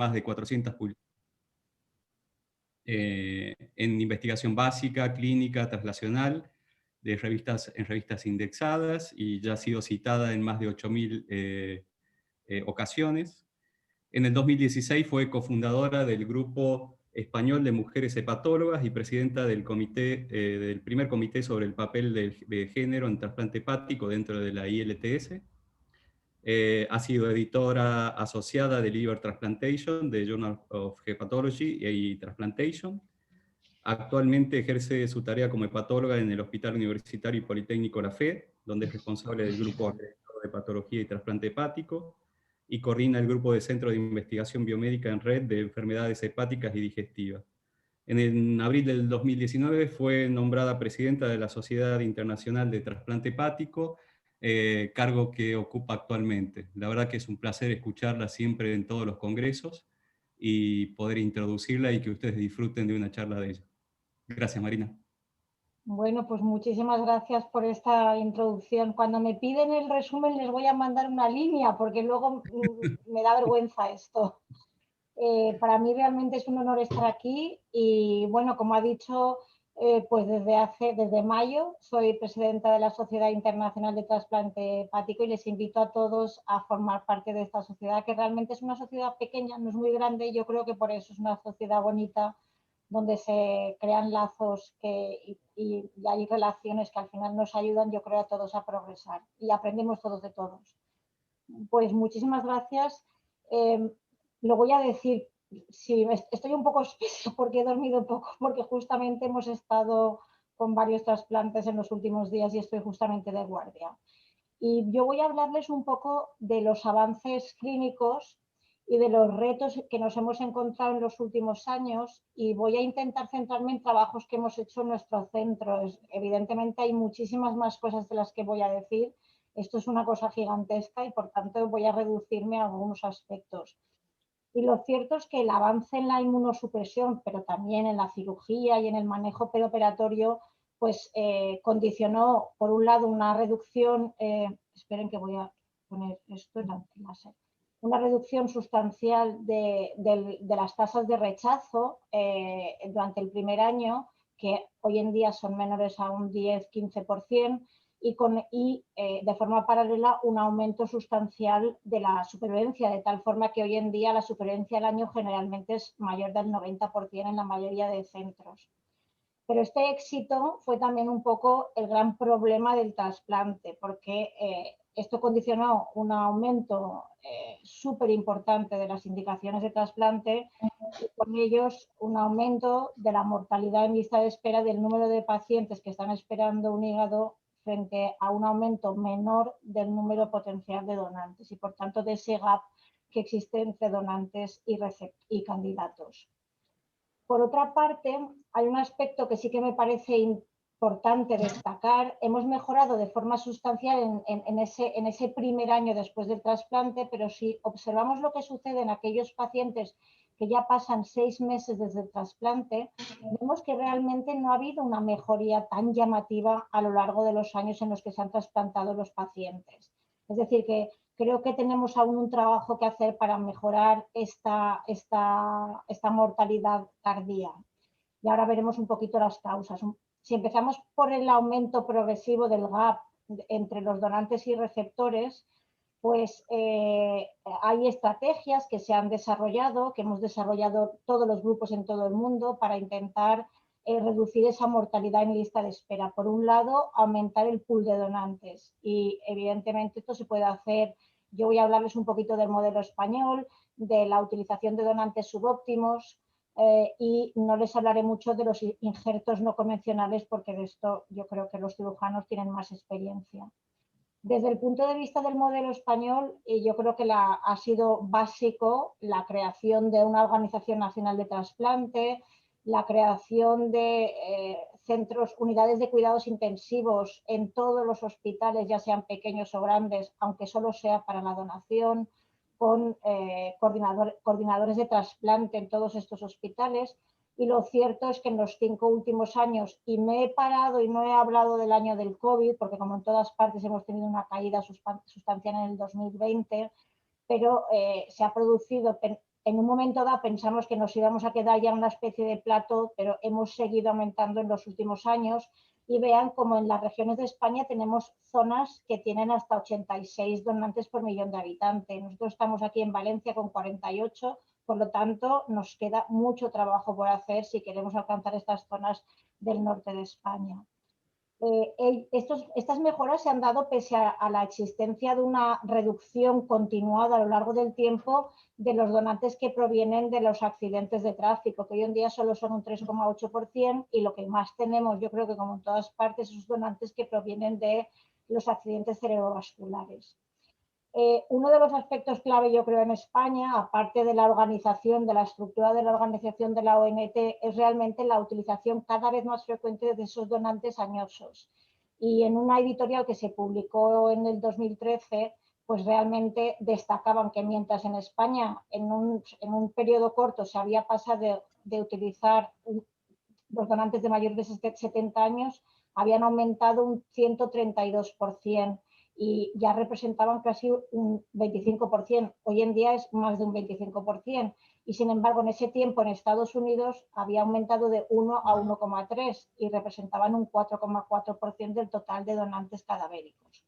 más de 400 publicaciones en investigación básica, clínica, translacional, en revistas indexadas, y ya ha sido citada en más de 8.000 ocasiones. En el 2016 fue cofundadora del Grupo Español de Mujeres Hepatólogas y presidenta del primer comité sobre el papel de género en trasplante hepático dentro de la ILTS. Ha sido editora asociada de Liver Transplantation, de Journal of Hepatology y Transplantation. Actualmente ejerce su tarea como hepatóloga en el Hospital Universitario y Politécnico La Fe, donde es responsable del grupo de hepatología y trasplante hepático, y coordina el grupo de Centro de Investigación Biomédica en Red de Enfermedades Hepáticas y Digestivas. En abril del 2019 fue nombrada presidenta de la Sociedad Internacional de Trasplante Hepático, cargo que ocupa actualmente. La verdad que es un placer escucharla siempre en todos los congresos y poder introducirla y que ustedes disfruten de una charla de ella. Gracias, Marina. Bueno, pues muchísimas gracias por esta introducción. Cuando me piden el resumen les voy a mandar una línea porque luego me da vergüenza esto. Para mí realmente es un honor estar aquí y bueno, como ha dicho, pues desde mayo soy presidenta de la Sociedad Internacional de Trasplante Hepático y les invito a todos a formar parte de esta sociedad, que realmente es una sociedad pequeña, no es muy grande, y yo creo que por eso es una sociedad bonita, donde se crean lazos y hay relaciones que al final nos ayudan, yo creo, a todos a progresar y aprendemos todos de todos. Pues muchísimas gracias. Lo voy a decir, sí, estoy un poco espesa porque he dormido poco, porque justamente hemos estado con varios trasplantes en los últimos días y estoy justamente de guardia. Y yo voy a hablarles un poco de los avances clínicos y de los retos que nos hemos encontrado en los últimos años, y voy a intentar centrarme en trabajos que hemos hecho en nuestro centro. Evidentemente hay muchísimas más cosas de las que voy a decir. Esto es una cosa gigantesca y por tanto voy a reducirme a algunos aspectos. Y lo cierto es que el avance en la inmunosupresión, pero también en la cirugía y en el manejo peroperatorio, pues condicionó, por un lado, una reducción, esperen que voy a poner esto en la una reducción sustancial de las tasas de rechazo durante el primer año, que hoy en día son menores a un 10-15%, y de forma paralela un aumento sustancial de la supervivencia, de tal forma que hoy en día la supervivencia al año generalmente es mayor del 90% en la mayoría de centros. Pero este éxito fue también un poco el gran problema del trasplante, porque esto condicionó un aumento súper importante de las indicaciones de trasplante y con ellos un aumento de la mortalidad en lista de espera, del número de pacientes que están esperando un hígado frente a un aumento menor del número potencial de donantes y por tanto de ese gap que existe entre donantes y candidatos. Por otra parte, hay un aspecto que sí que me parece importante destacar. Hemos mejorado de forma sustancial en ese primer año después del trasplante, pero si observamos lo que sucede en aquellos pacientes que ya pasan 6 meses desde el trasplante, vemos que realmente no ha habido una mejoría tan llamativa a lo largo de los años en los que se han trasplantado los pacientes. Es decir, que creo que tenemos aún un trabajo que hacer para mejorar esta mortalidad tardía. Y ahora veremos un poquito las causas. Si empezamos por el aumento progresivo del gap entre los donantes y receptores, pues hay estrategias que se han desarrollado, que hemos desarrollado todos los grupos en todo el mundo para intentar reducir esa mortalidad en lista de espera. Por un lado, aumentar el pool de donantes y evidentemente esto se puede hacer. Yo voy a hablarles un poquito del modelo español, de la utilización de donantes subóptimos y no les hablaré mucho de los injertos no convencionales porque de esto yo creo que los cirujanos tienen más experiencia. Desde el punto de vista del modelo español, yo creo que ha sido básico la creación de una Organización Nacional de Trasplante, la creación de centros, unidades de cuidados intensivos en todos los hospitales, ya sean pequeños o grandes, aunque solo sea para la donación, con coordinadores de trasplante en todos estos hospitales. Y lo cierto es que en los 5 últimos años, y me he parado y no he hablado del año del COVID, porque como en todas partes hemos tenido una caída sustancial en el 2020, pero se ha producido en un momento dado pensamos que nos íbamos a quedar ya en una especie de plato, pero hemos seguido aumentando en los últimos años y vean como en las regiones de España tenemos zonas que tienen hasta 86 donantes por millón de habitantes. Nosotros estamos aquí en Valencia con 48, por lo tanto nos queda mucho trabajo por hacer si queremos alcanzar estas zonas del norte de España. Estas mejoras se han dado pese a la existencia de una reducción continuada a lo largo del tiempo de los donantes que provienen de los accidentes de tráfico, que hoy en día solo son un 3,8%, y lo que más tenemos, yo creo que como en todas partes, esos donantes que provienen de los accidentes cerebrovasculares. Uno de los aspectos clave, yo creo, en España, aparte de la organización, de la estructura de la organización de la ONT, es realmente la utilización cada vez más frecuente de esos donantes añosos. Y en una editorial que se publicó en el 2013, pues realmente destacaban que mientras en España en un periodo corto se había pasado de utilizar los donantes de mayores de 70 años, habían aumentado un 132%. Y ya representaban casi un 25%. Hoy en día es más de un 25%. Y sin embargo, en ese tiempo en Estados Unidos había aumentado de 1 a 1,3 y representaban un 4,4% del total de donantes cadavéricos.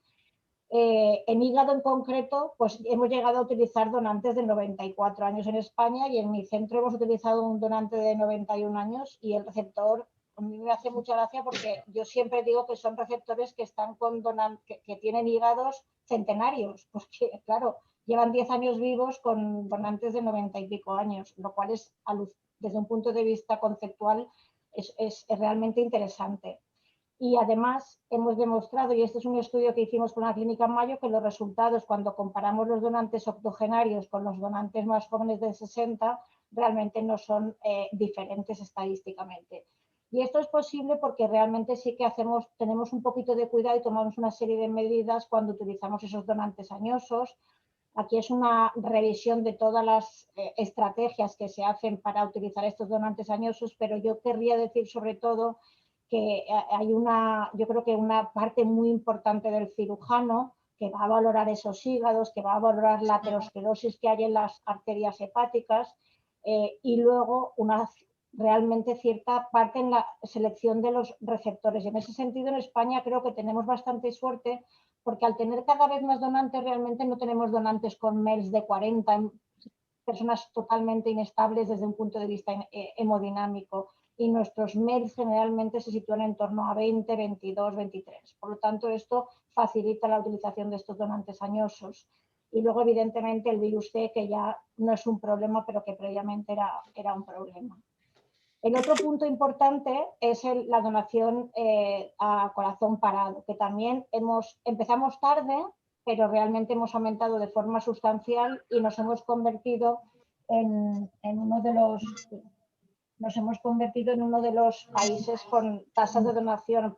En hígado en concreto, pues hemos llegado a utilizar donantes de 94 años en España, y en mi centro hemos utilizado un donante de 91 años y el receptor, a mí me hace mucha gracia porque yo siempre digo que son receptores que están con que tienen hígados centenarios, porque claro, llevan 10 años vivos con donantes de 90 y pico años, lo cual es, desde un punto de vista conceptual, es realmente interesante. Y además hemos demostrado, y este es un estudio que hicimos con la Clínica Mayo, que los resultados cuando comparamos los donantes octogenarios con los donantes más jóvenes de 60 realmente no son diferentes estadísticamente. Y esto es posible porque realmente sí que tenemos un poquito de cuidado y tomamos una serie de medidas cuando utilizamos esos donantes añosos. Aquí es una revisión de todas las estrategias que se hacen para utilizar estos donantes añosos, pero yo querría decir sobre todo que hay yo creo que una parte muy importante del cirujano que va a valorar esos hígados, que va a valorar la aterosclerosis que hay en las arterias hepáticas, y luego realmente cierta parte en la selección de los receptores. Y en ese sentido, en España creo que tenemos bastante suerte, porque al tener cada vez más donantes, realmente no tenemos donantes con MELs de 40, personas totalmente inestables desde un punto de vista hemodinámico, y nuestros MELs generalmente se sitúan en torno a 20, 22, 23. Por lo tanto, esto facilita la utilización de estos donantes añosos. Y luego, evidentemente, el virus C, que ya no es un problema, pero que previamente era un problema. El otro punto importante es la donación a corazón parado, que también empezamos tarde, pero realmente hemos aumentado de forma sustancial y nos hemos convertido en uno de los países con tasas de donación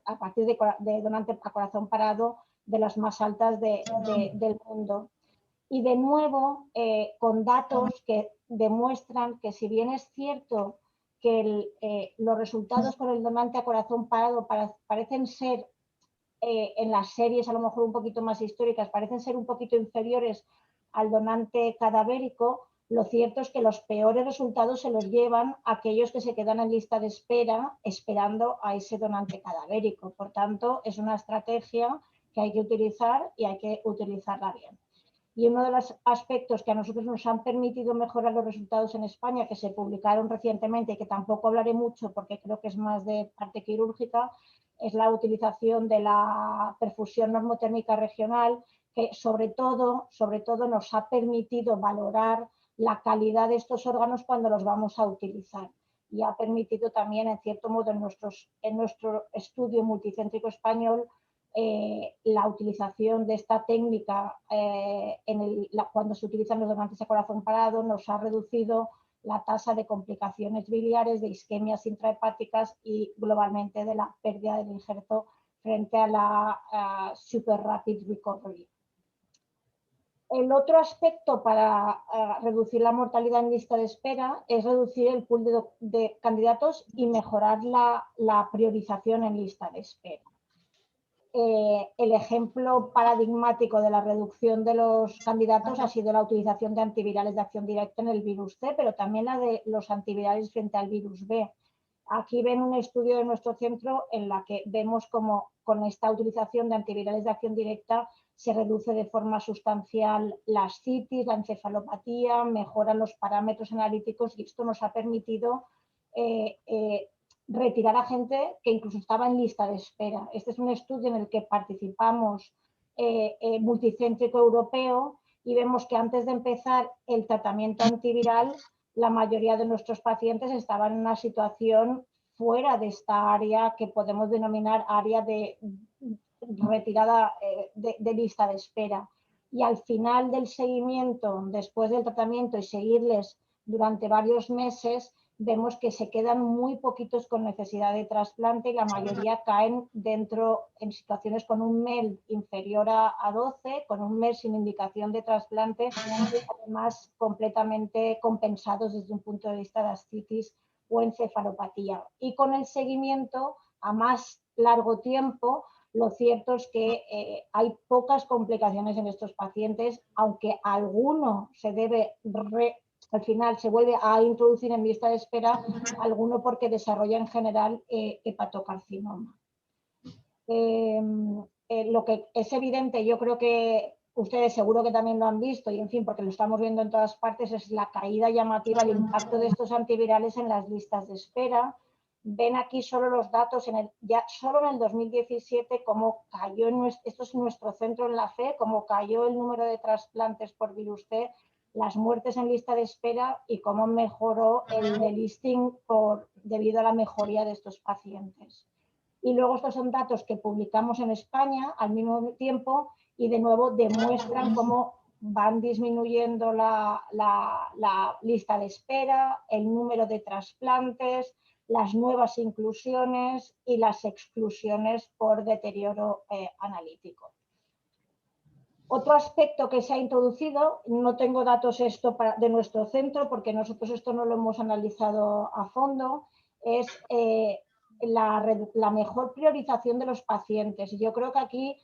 a partir de donante a corazón parado de las más altas del mundo. Y de nuevo, con datos que demuestran que, si bien es cierto que los resultados con el donante a corazón parado parecen ser, en las series a lo mejor un poquito más históricas, parecen ser un poquito inferiores al donante cadavérico, lo cierto es que los peores resultados se los llevan aquellos que se quedan en lista de espera esperando a ese donante cadavérico. Por tanto, es una estrategia que hay que utilizar y hay que utilizarla bien. Y uno de los aspectos que a nosotros nos han permitido mejorar los resultados en España, que se publicaron recientemente y que tampoco hablaré mucho porque creo que es más de parte quirúrgica, es la utilización de la perfusión normotérmica regional, que sobre todo nos ha permitido valorar la calidad de estos órganos cuando los vamos a utilizar. Y ha permitido también, en cierto modo, en nuestro estudio multicéntrico español, la utilización de esta técnica cuando se utilizan los donantes a corazón parado nos ha reducido la tasa de complicaciones biliares, de isquemias intrahepáticas y globalmente de la pérdida del injerto frente a la super rapid recovery. El otro aspecto para reducir la mortalidad en lista de espera es reducir el pool de candidatos y mejorar la priorización en lista de espera. el ejemplo paradigmático de la reducción de los candidatos ha sido la utilización de antivirales de acción directa en el virus C, pero también la de los antivirales frente al virus B. Aquí ven un estudio de nuestro centro en la que vemos cómo con esta utilización de antivirales de acción directa se reduce de forma sustancial la ascitis, la encefalopatía, mejoran los parámetros analíticos y esto nos ha permitido retirar a gente que incluso estaba en lista de espera. Este es un estudio en el que participamos multicéntrico europeo y vemos que antes de empezar el tratamiento antiviral, la mayoría de nuestros pacientes estaban en una situación fuera de esta área que podemos denominar área de retirada de lista de espera. Y al final del seguimiento, después del tratamiento y seguirles durante varios meses, vemos que se quedan muy poquitos con necesidad de trasplante y la mayoría caen dentro en situaciones con un MEL inferior a 12, con un MEL sin indicación de trasplante, además completamente compensados desde un punto de vista de ascitis o encefalopatía. Y con el seguimiento a más largo tiempo, lo cierto es que hay pocas complicaciones en estos pacientes, aunque alguno se debe al final se vuelve a introducir en lista de espera, alguno porque desarrolla en general hepatocarcinoma. Lo que es evidente, yo creo que ustedes seguro que también lo han visto y en fin, porque lo estamos viendo en todas partes, es la caída llamativa, el impacto de estos antivirales en las listas de espera. Ven aquí solo los datos, ya solo en el 2017, cómo cayó, esto es nuestro centro en la fe, cómo cayó el número de trasplantes por virus C, las muertes en lista de espera y cómo mejoró el delisting debido a la mejoría de estos pacientes. Y luego estos son datos que publicamos en España al mismo tiempo y de nuevo demuestran cómo van disminuyendo la lista de espera, el número de trasplantes, las nuevas inclusiones y las exclusiones por deterioro analítico. Otro aspecto que se ha introducido, no tengo datos de nuestro centro porque nosotros esto no lo hemos analizado a fondo, es la mejor priorización de los pacientes. Y yo creo que aquí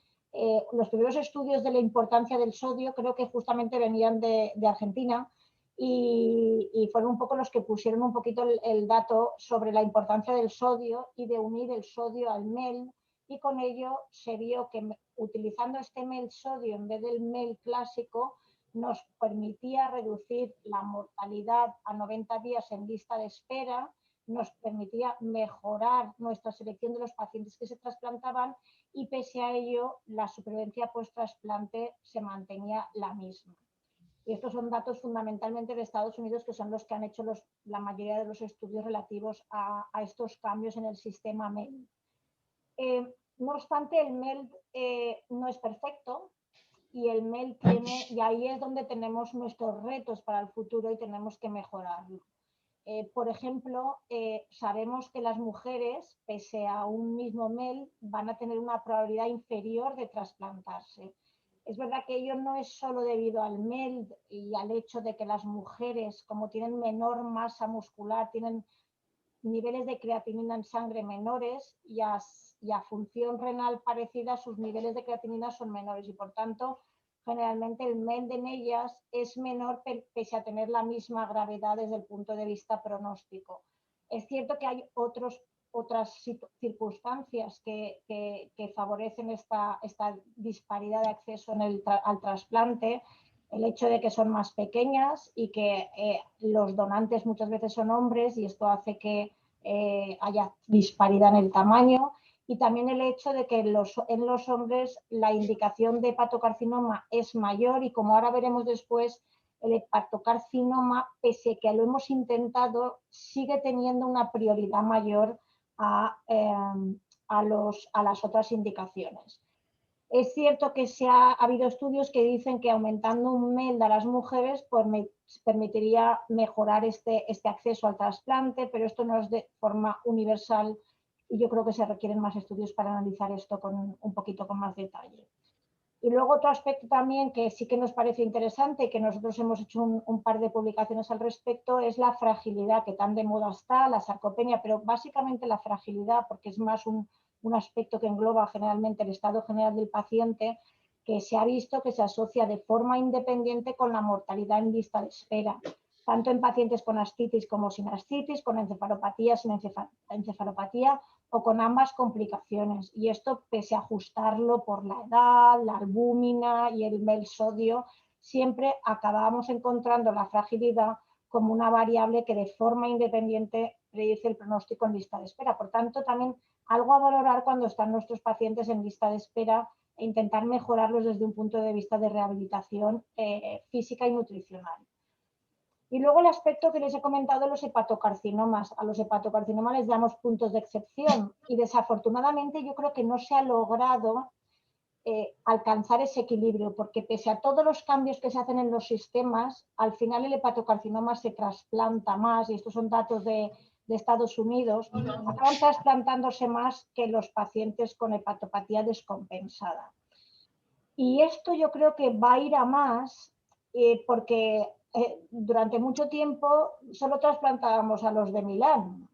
los primeros estudios de la importancia del sodio creo que justamente venían de Argentina y fueron un poco los que pusieron un poquito el dato sobre la importancia del sodio y de unir el sodio al MEL. Y con ello se vio que utilizando este MEL sodio en vez del MEL clásico nos permitía reducir la mortalidad a 90 días en lista de espera, nos permitía mejorar nuestra selección de los pacientes que se trasplantaban y pese a ello la supervivencia post-trasplante se mantenía la misma. Y estos son datos fundamentalmente de Estados Unidos que son los que han hecho la mayoría de los estudios relativos a estos cambios en el sistema MEL. No obstante, el MEL no es perfecto y el MEL tiene, y ahí es donde tenemos nuestros retos para el futuro y tenemos que mejorarlo. Por ejemplo, sabemos que las mujeres, pese a un mismo MEL, van a tener una probabilidad inferior de trasplantarse. Es verdad que ello no es solo debido al MEL y al hecho de que las mujeres, como tienen menor masa muscular, tienen niveles de creatinina en sangre menores y a función renal parecida, sus niveles de creatinina son menores y por tanto generalmente el MEL en ellas es menor pese a tener la misma gravedad desde el punto de vista pronóstico. Es cierto que hay otras circunstancias que favorecen esta disparidad de acceso al trasplante, el hecho de que son más pequeñas y que los donantes muchas veces son hombres y esto hace que haya disparidad en el tamaño y también el hecho de que en los hombres la indicación de hepatocarcinoma es mayor y como ahora veremos después, el hepatocarcinoma, pese a que lo hemos intentado, sigue teniendo una prioridad mayor a las otras indicaciones. Es cierto que ha habido estudios que dicen que aumentando un MEL a las mujeres pues, permitiría mejorar este acceso al trasplante, pero esto no es de forma universal y yo creo que se requieren más estudios para analizar esto un poquito con más detalle. Y luego otro aspecto también que sí que nos parece interesante y que nosotros hemos hecho un par de publicaciones al respecto es la fragilidad que tan de moda está, la sarcopenia, pero básicamente la fragilidad porque es más un un aspecto que engloba generalmente el estado general del paciente, que se ha visto que se asocia de forma independiente con la mortalidad en lista de espera, tanto en pacientes con ascitis como sin ascitis, con encefalopatía, sin encefalopatía o con ambas complicaciones. Y esto pese a ajustarlo por la edad, la albúmina y el sodio, siempre acabamos encontrando la fragilidad como una variable que de forma independiente predice el pronóstico en lista de espera. Por tanto, también algo a valorar cuando están nuestros pacientes en lista de espera e intentar mejorarlos desde un punto de vista de rehabilitación física y nutricional. Y luego el aspecto que les he comentado, los hepatocarcinomas. A los hepatocarcinomas les damos puntos de excepción y desafortunadamente yo creo que no se ha logrado alcanzar ese equilibrio, porque pese a todos los cambios que se hacen en los sistemas, al final el hepatocarcinoma se trasplanta más, y estos son datos de Estados Unidos, acaban trasplantándose más que los pacientes con hepatopatía descompensada. Y esto yo creo que va a ir a más porque durante mucho tiempo solo trasplantábamos a los de Milán.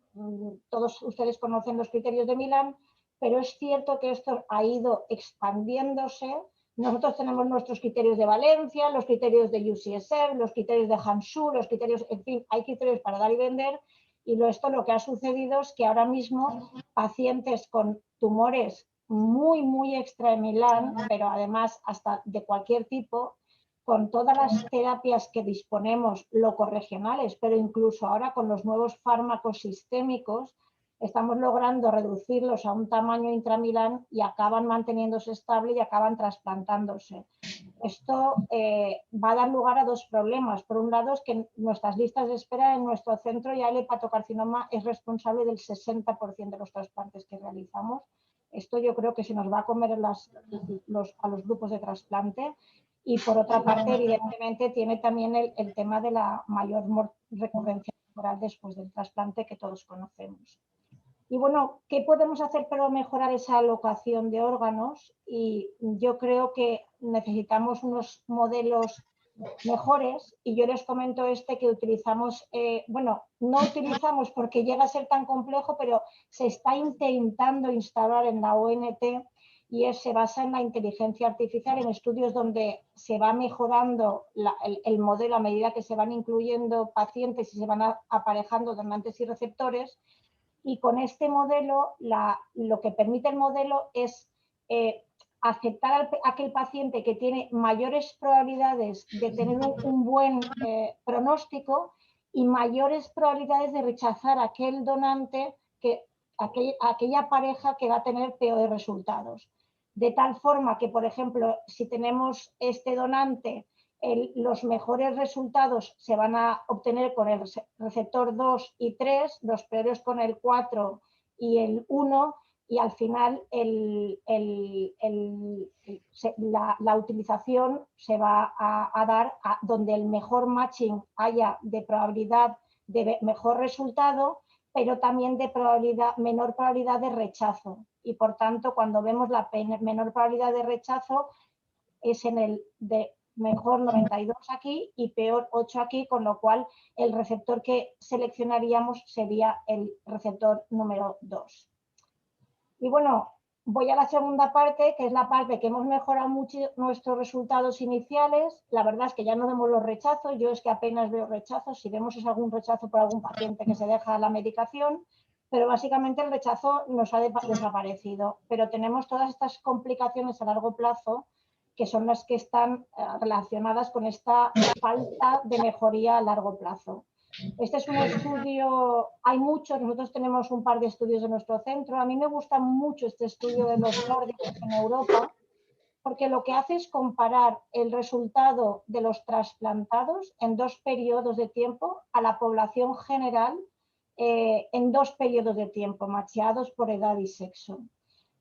Todos ustedes conocen los criterios de Milán, pero es cierto que esto ha ido expandiéndose. Nosotros tenemos nuestros criterios de Valencia, los criterios de UCSF, los criterios de Hangzhou, los criterios, en fin, hay criterios para dar y vender. Y esto lo que ha sucedido es que ahora mismo pacientes con tumores muy extra de Milán, pero además hasta de cualquier tipo, con todas las terapias que disponemos locorregionales, pero incluso ahora con los nuevos fármacos sistémicos, estamos logrando reducirlos a un tamaño intramilán y acaban manteniéndose estable y acaban trasplantándose. Esto va a dar lugar a dos problemas. Por un lado es que nuestras listas de espera en nuestro centro ya el hepatocarcinoma es responsable del 60% de los trasplantes que realizamos. Esto yo creo que se nos va a comer a los grupos de trasplante. Y por otra parte, evidentemente, tiene también el tema de la mayor recurrencia tumoral después del trasplante que todos conocemos. Y bueno, ¿qué podemos hacer para mejorar esa alocación de órganos? Y yo creo que necesitamos unos modelos mejores, y yo les comento que utilizamos, bueno, no utilizamos porque llega a ser tan complejo, pero se está intentando instalar en la ONT y se basa en la inteligencia artificial, en estudios donde se va mejorando el modelo a medida que se van incluyendo pacientes y se van aparejando donantes y receptores. Y con este modelo, lo que permite el modelo es aceptar a aquel paciente que tiene mayores probabilidades de tener un buen pronóstico y mayores probabilidades de rechazar a aquel donante, aquella pareja que va a tener peores resultados. De tal forma que, por ejemplo, si tenemos este donante, los mejores resultados se van a obtener con el receptor 2 y 3, los peores con el 4 y el 1, y al final la utilización se va a dar donde el mejor matching haya de probabilidad de mejor resultado, pero también de menor probabilidad de rechazo. Y por tanto, cuando vemos la menor probabilidad de rechazo, es en el de mejor 92 aquí y peor 8 aquí, con lo cual el receptor que seleccionaríamos sería el receptor número 2. Y bueno, voy a la segunda parte, que es la parte que hemos mejorado mucho nuestros resultados iniciales. La verdad es que ya no vemos los rechazos, yo es que apenas veo rechazos, si vemos es algún rechazo por algún paciente que se deja la medicación, pero básicamente el rechazo nos ha desaparecido. Pero tenemos todas estas complicaciones a largo plazo, que son las que están relacionadas con esta falta de mejoría a largo plazo. Este es un estudio, hay muchos, nosotros tenemos un par de estudios en nuestro centro. A mí me gusta mucho este estudio de los nórdicos en Europa, porque lo que hace es comparar el resultado de los trasplantados en 2 periodos de tiempo a la población general en 2 periodos de tiempo, macheados por edad y sexo.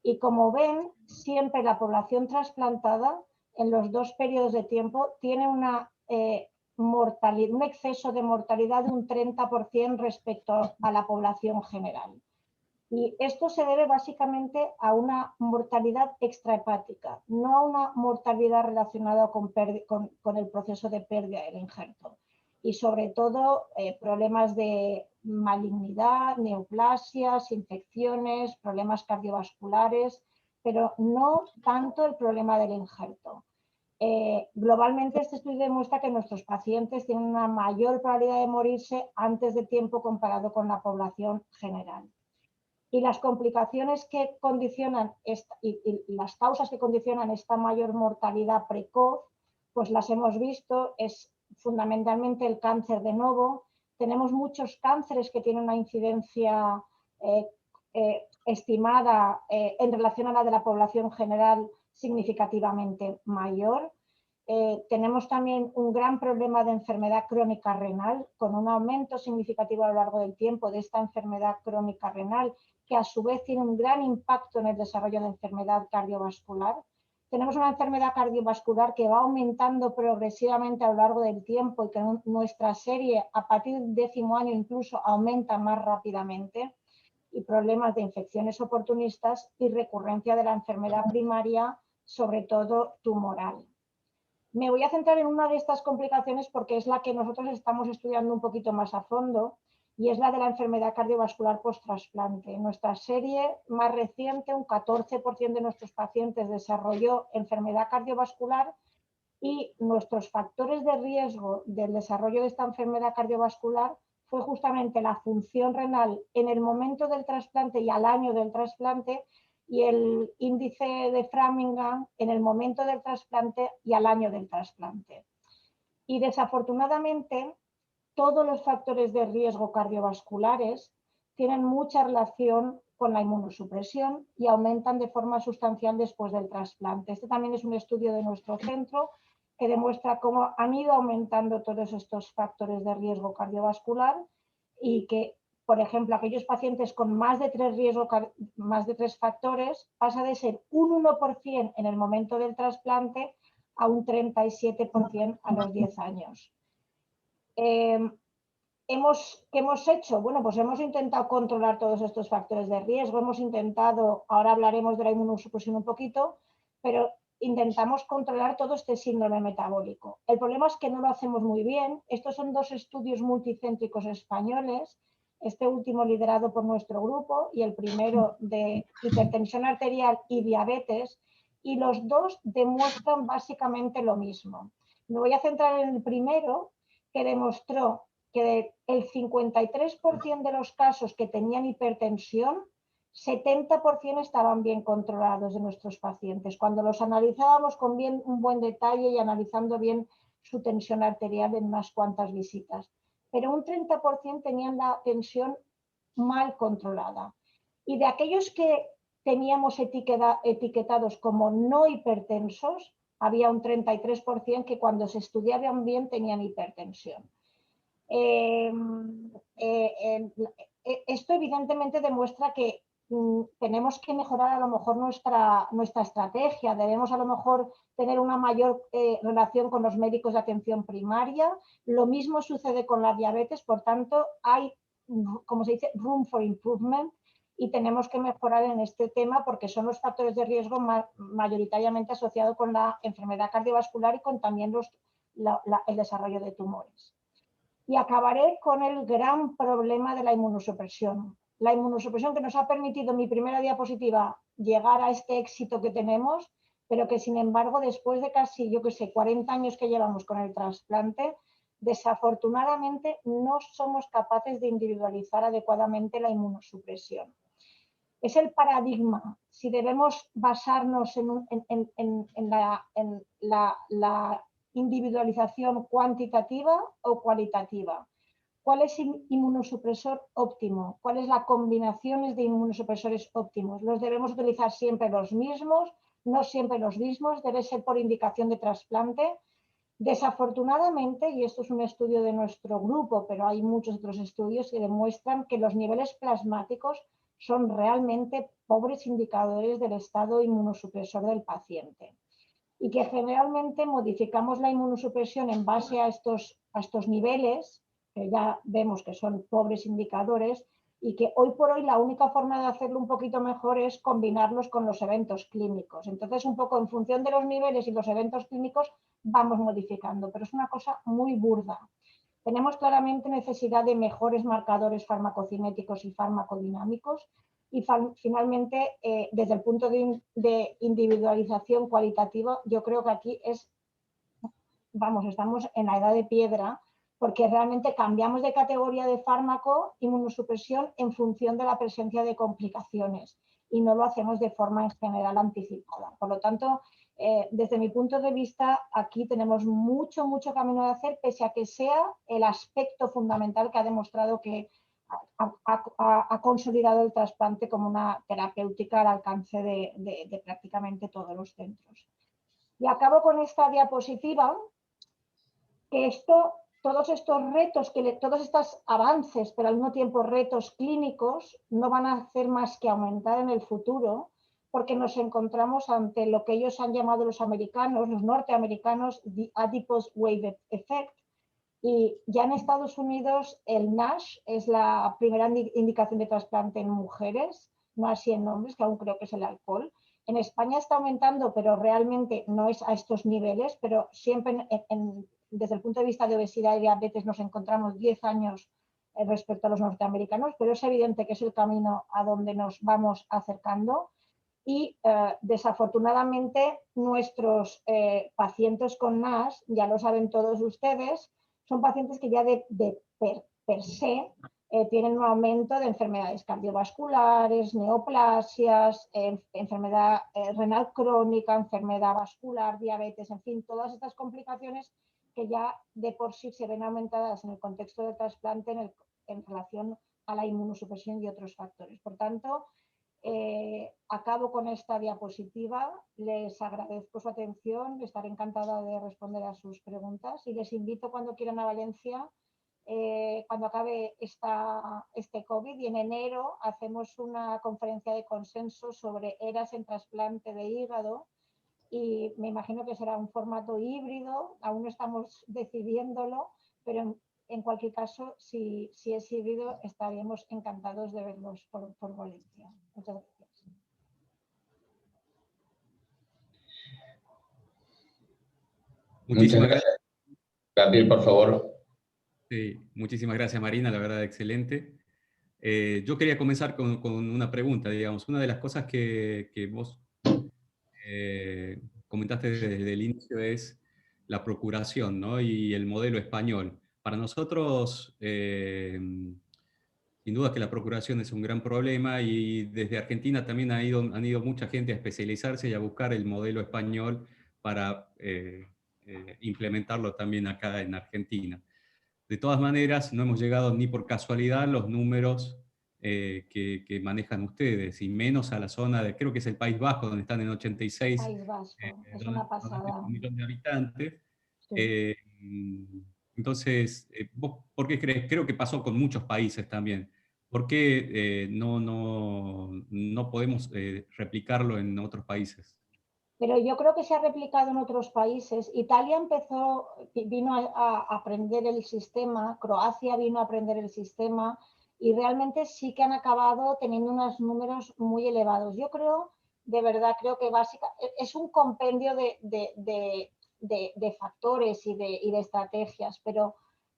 Y como ven, siempre la población trasplantada en los 2 periodos de tiempo tiene una un exceso de mortalidad de un 30% respecto a la población general. Y esto se debe básicamente a una mortalidad extrahepática, no a una mortalidad relacionada con el proceso de pérdida del injerto. y sobre todo problemas de malignidad, neoplasias, infecciones, problemas cardiovasculares, pero no tanto el problema del injerto. Globalmente este estudio demuestra que nuestros pacientes tienen una mayor probabilidad de morirse antes de tiempo comparado con la población general. Y las complicaciones que condicionan y las causas que condicionan esta mayor mortalidad precoz, pues las hemos visto, es fundamentalmente el cáncer de novo. Tenemos muchos cánceres que tienen una incidencia estimada en relación a la de la población general significativamente mayor. Tenemos también un gran problema de enfermedad crónica renal, con un aumento significativo a lo largo del tiempo de esta enfermedad crónica renal, que a su vez tiene un gran impacto en el desarrollo de enfermedad cardiovascular. Tenemos una enfermedad cardiovascular que va aumentando progresivamente a lo largo del tiempo y que en nuestra serie a partir del 10º año incluso aumenta más rápidamente, y problemas de infecciones oportunistas y recurrencia de la enfermedad primaria, sobre todo tumoral. Me voy a centrar en una de estas complicaciones porque es la que nosotros estamos estudiando un poquito más a fondo, y es la de la enfermedad cardiovascular post-trasplante. En nuestra serie más reciente, un 14% de nuestros pacientes desarrolló enfermedad cardiovascular, y nuestros factores de riesgo del desarrollo de esta enfermedad cardiovascular fue justamente la función renal en el momento del trasplante y al año del trasplante, y el índice de Framingham en el momento del trasplante y al año del trasplante. Y desafortunadamente, todos los factores de riesgo cardiovasculares tienen mucha relación con la inmunosupresión y aumentan de forma sustancial después del trasplante. Este también es un estudio de nuestro centro que demuestra cómo han ido aumentando todos estos factores de riesgo cardiovascular, y que, por ejemplo, aquellos pacientes con más de 3 factores pasa de ser un 1% en el momento del trasplante a un 37% a los 10 años. ¿Qué hemos hecho? Bueno, pues hemos intentado controlar todos estos factores de riesgo, hemos intentado, ahora hablaremos de la inmunosupresión un poquito, pero intentamos controlar todo este síndrome metabólico. El problema es que no lo hacemos muy bien. Estos son 2 estudios multicéntricos españoles, este último liderado por nuestro grupo y el primero de hipertensión arterial y diabetes, y los 2 demuestran básicamente lo mismo. Me voy a centrar en el primero, que demostró que el 53% de los casos que tenían hipertensión, 70% estaban bien controlados de nuestros pacientes, cuando los analizábamos con un buen detalle y analizando bien su tensión arterial en unas cuantas visitas. Pero un 30% tenían la tensión mal controlada. Y de aquellos que teníamos etiquetados como no hipertensos, había un 33% que cuando se estudiaban bien tenían hipertensión. Esto evidentemente demuestra que tenemos que mejorar a lo mejor nuestra estrategia. Debemos a lo mejor tener una mayor relación con los médicos de atención primaria. Lo mismo sucede con la diabetes, por tanto hay, como se dice, room for improvement, y tenemos que mejorar en este tema porque son los factores de riesgo mayoritariamente asociados con la enfermedad cardiovascular y con también el desarrollo de tumores. Y acabaré con el gran problema de la inmunosupresión. La inmunosupresión que nos ha permitido, mi primera diapositiva, llegar a este éxito que tenemos, pero que sin embargo después de casi, 40 años que llevamos con el trasplante, desafortunadamente no somos capaces de individualizar adecuadamente la inmunosupresión. Es el paradigma, si debemos basarnos en la individualización cuantitativa o cualitativa. ¿Cuál es el inmunosupresor óptimo? ¿Cuáles las combinaciones de inmunosupresores óptimos? ¿Los debemos utilizar siempre los mismos? No siempre los mismos, debe ser por indicación de trasplante. Desafortunadamente, y esto es un estudio de nuestro grupo, pero hay muchos otros estudios que demuestran que los niveles plasmáticos son realmente pobres indicadores del estado inmunosupresor del paciente, y que generalmente modificamos la inmunosupresión en base a estos niveles, que ya vemos que son pobres indicadores, y que hoy por hoy la única forma de hacerlo un poquito mejor es combinarlos con los eventos clínicos. Entonces, un poco en función de los niveles y los eventos clínicos vamos modificando, pero es una cosa muy burda. Tenemos claramente necesidad de mejores marcadores farmacocinéticos y farmacodinámicos y finalmente, desde el punto de individualización cualitativa, yo creo que aquí estamos en la edad de piedra, porque realmente cambiamos de categoría de fármaco, inmunosupresión, en función de la presencia de complicaciones y no lo hacemos de forma en general anticipada. Por lo tanto, desde mi punto de vista, aquí tenemos mucho camino de hacer, pese a que sea el aspecto fundamental que ha demostrado que ha consolidado el trasplante como una terapéutica al alcance de prácticamente todos los centros. Y acabo con esta diapositiva, que todos estos retos, todos estos avances, pero al mismo tiempo retos clínicos, no van a hacer más que aumentar en el futuro, porque nos encontramos ante lo que ellos han llamado los norteamericanos, the adipose wave effect, y ya en Estados Unidos el NASH es la primera indicación de trasplante en mujeres, no así en hombres, que aún creo que es el alcohol. En España está aumentando, pero realmente no es a estos niveles, pero siempre desde el punto de vista de obesidad y diabetes nos encontramos 10 años respecto a los norteamericanos, pero es evidente que es el camino a donde nos vamos acercando. Y desafortunadamente nuestros pacientes con NASH, ya lo saben todos ustedes, son pacientes que ya per se tienen un aumento de enfermedades cardiovasculares, neoplasias, enfermedad renal crónica, enfermedad vascular, diabetes, en fin, todas estas complicaciones que ya de por sí se ven aumentadas en el contexto del trasplante en relación a la inmunosupresión y otros factores. Por tanto, acabo con esta diapositiva. Les agradezco su atención, estaré encantada de responder a sus preguntas y les invito cuando quieran a Valencia, cuando acabe este COVID, y en enero hacemos una conferencia de consenso sobre ERAs en trasplante de hígado y me imagino que será un formato híbrido, aún no estamos decidiéndolo, pero en cualquier caso, si es híbrido, estaríamos encantados de verlos por Valencia. Muchas gracias. Muchísimas gracias. Gabriel, por favor. Sí, muchísimas gracias, Marina, la verdad, excelente. Yo quería comenzar con una pregunta, digamos. Una de las cosas que vos comentaste desde el inicio es la procuración, ¿no? Y el modelo español. Para nosotros, sin duda que la procuración es un gran problema y desde Argentina también han ido mucha gente a especializarse y a buscar el modelo español para implementarlo también acá en Argentina. De todas maneras, no hemos llegado ni por casualidad a los números que manejan ustedes, y menos a la zona de, creo que es el País Vasco, donde están en 86 País Vasco, es una pasada. un millón de habitantes. Sí. Entonces, ¿vos por qué crees? Creo que pasó con muchos países también. ¿Por qué no podemos replicarlo en otros países? Pero yo creo que se ha replicado en otros países. Italia vino a aprender el sistema, Croacia vino a aprender el sistema y realmente sí que han acabado teniendo unos números muy elevados. Yo creo, de verdad, creo que es un compendio de factores y de estrategias, pero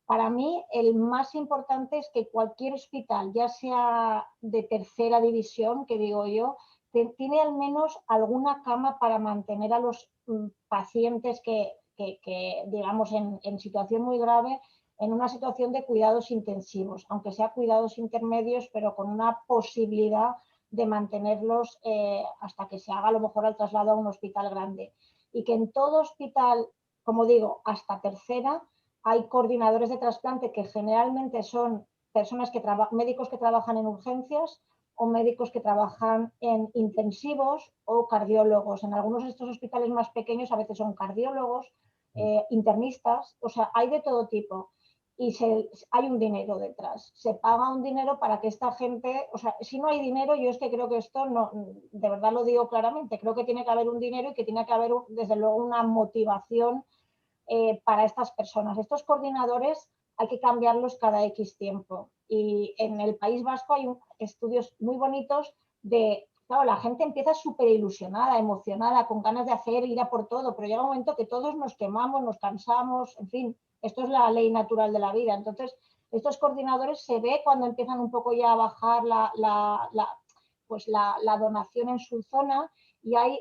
para mí el más importante es que cualquier hospital, ya sea de tercera división, que digo yo, tiene al menos alguna cama para mantener a los pacientes que digamos, en situación muy grave, en una situación de cuidados intensivos, aunque sea cuidados intermedios, pero con una posibilidad de mantenerlos hasta que se haga a lo mejor el traslado a un hospital grande. Y que en todo hospital, como digo, hasta tercera, hay coordinadores de trasplante que generalmente son personas médicos que trabajan en urgencias o médicos que trabajan en intensivos o cardiólogos. En algunos de estos hospitales más pequeños a veces son cardiólogos, internistas, o sea, hay de todo tipo. Y hay un dinero detrás. Se paga un dinero para que esta gente, o sea, si no hay dinero, yo es que creo que esto no, de verdad lo digo claramente, creo que tiene que haber un dinero y que tiene que haber, desde luego, una motivación para estas personas. Estos coordinadores hay que cambiarlos cada X tiempo. Y en el País Vasco hay estudios muy bonitos de, claro, la gente empieza súper ilusionada, emocionada, con ganas de hacer, ir a por todo, pero llega un momento que todos nos quemamos, nos cansamos, en fin, esto es la ley natural de la vida. Entonces, estos coordinadores se ve cuando empiezan un poco ya a bajar la donación en su zona, y hay,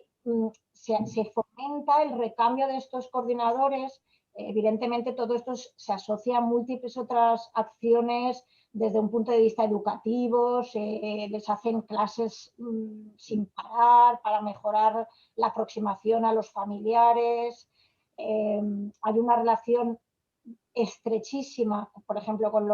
se fomenta el recambio de estos coordinadores. Evidentemente todo esto se asocia a múltiples otras acciones desde un punto de vista educativo, les hacen clases sin parar para mejorar la aproximación a los familiares. Hay una relación estrechísima, por ejemplo, con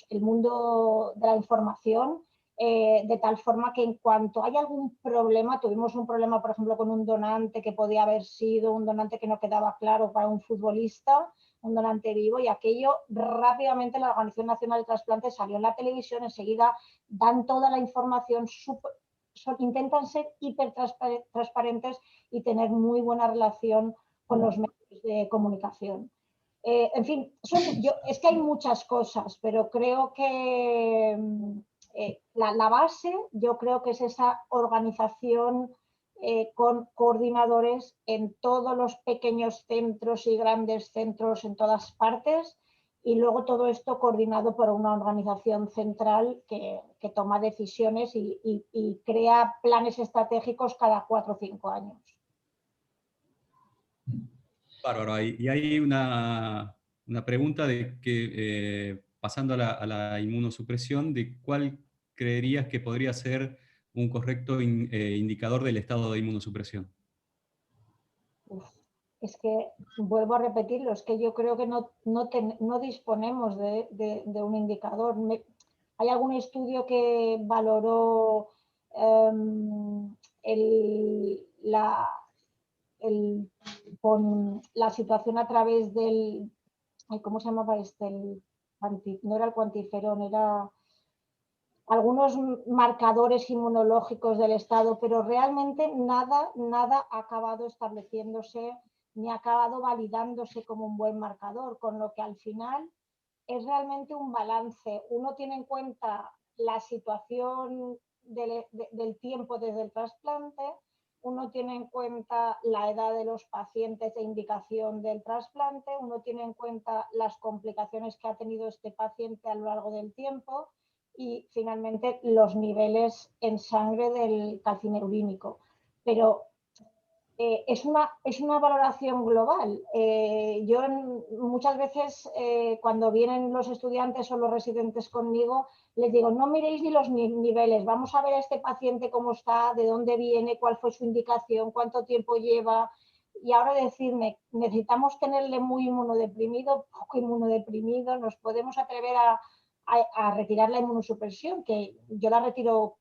el mundo de la información, de tal forma que en cuanto hay algún problema, tuvimos un problema, por ejemplo, con un donante que podía haber sido un donante que no quedaba claro para un futbolista, un donante vivo, y aquello rápidamente la Organización Nacional de Trasplantes salió en la televisión, enseguida dan toda la información, intentan ser hiper transparentes y tener muy buena relación con los medios de comunicación. En fin, es que hay muchas cosas, pero creo que la base, yo creo que es esa organización con coordinadores en todos los pequeños centros y grandes centros en todas partes, y luego todo esto coordinado por una organización central que toma decisiones y crea planes estratégicos cada 4 o 5 años. Bárbaro. Y hay una pregunta de que, pasando a la inmunosupresión, de cuál creerías que podría ser un correcto indicador del estado de inmunosupresión. Es que, vuelvo a repetirlo, es que yo creo que no disponemos de un indicador. Hay algún estudio que valoró con la situación a través del, ¿cómo se llamaba este? No era el cuantiferón, era algunos marcadores inmunológicos del estado, pero realmente nada ha acabado estableciéndose ni ha acabado validándose como un buen marcador, con lo que al final es realmente un balance. Uno tiene en cuenta la situación del tiempo desde el trasplante, uno tiene en cuenta la edad de los pacientes de indicación del trasplante, uno tiene en cuenta las complicaciones que ha tenido este paciente a lo largo del tiempo, y finalmente los niveles en sangre del calcineurínico. Pero es una valoración global. Yo muchas veces cuando vienen los estudiantes o los residentes conmigo, les digo, no miréis ni los niveles, vamos a ver a este paciente cómo está, de dónde viene, cuál fue su indicación, cuánto tiempo lleva. Y ahora decirme, necesitamos tenerle muy inmunodeprimido, poco inmunodeprimido, nos podemos atrever a retirar la inmunosupresión, que yo la retiro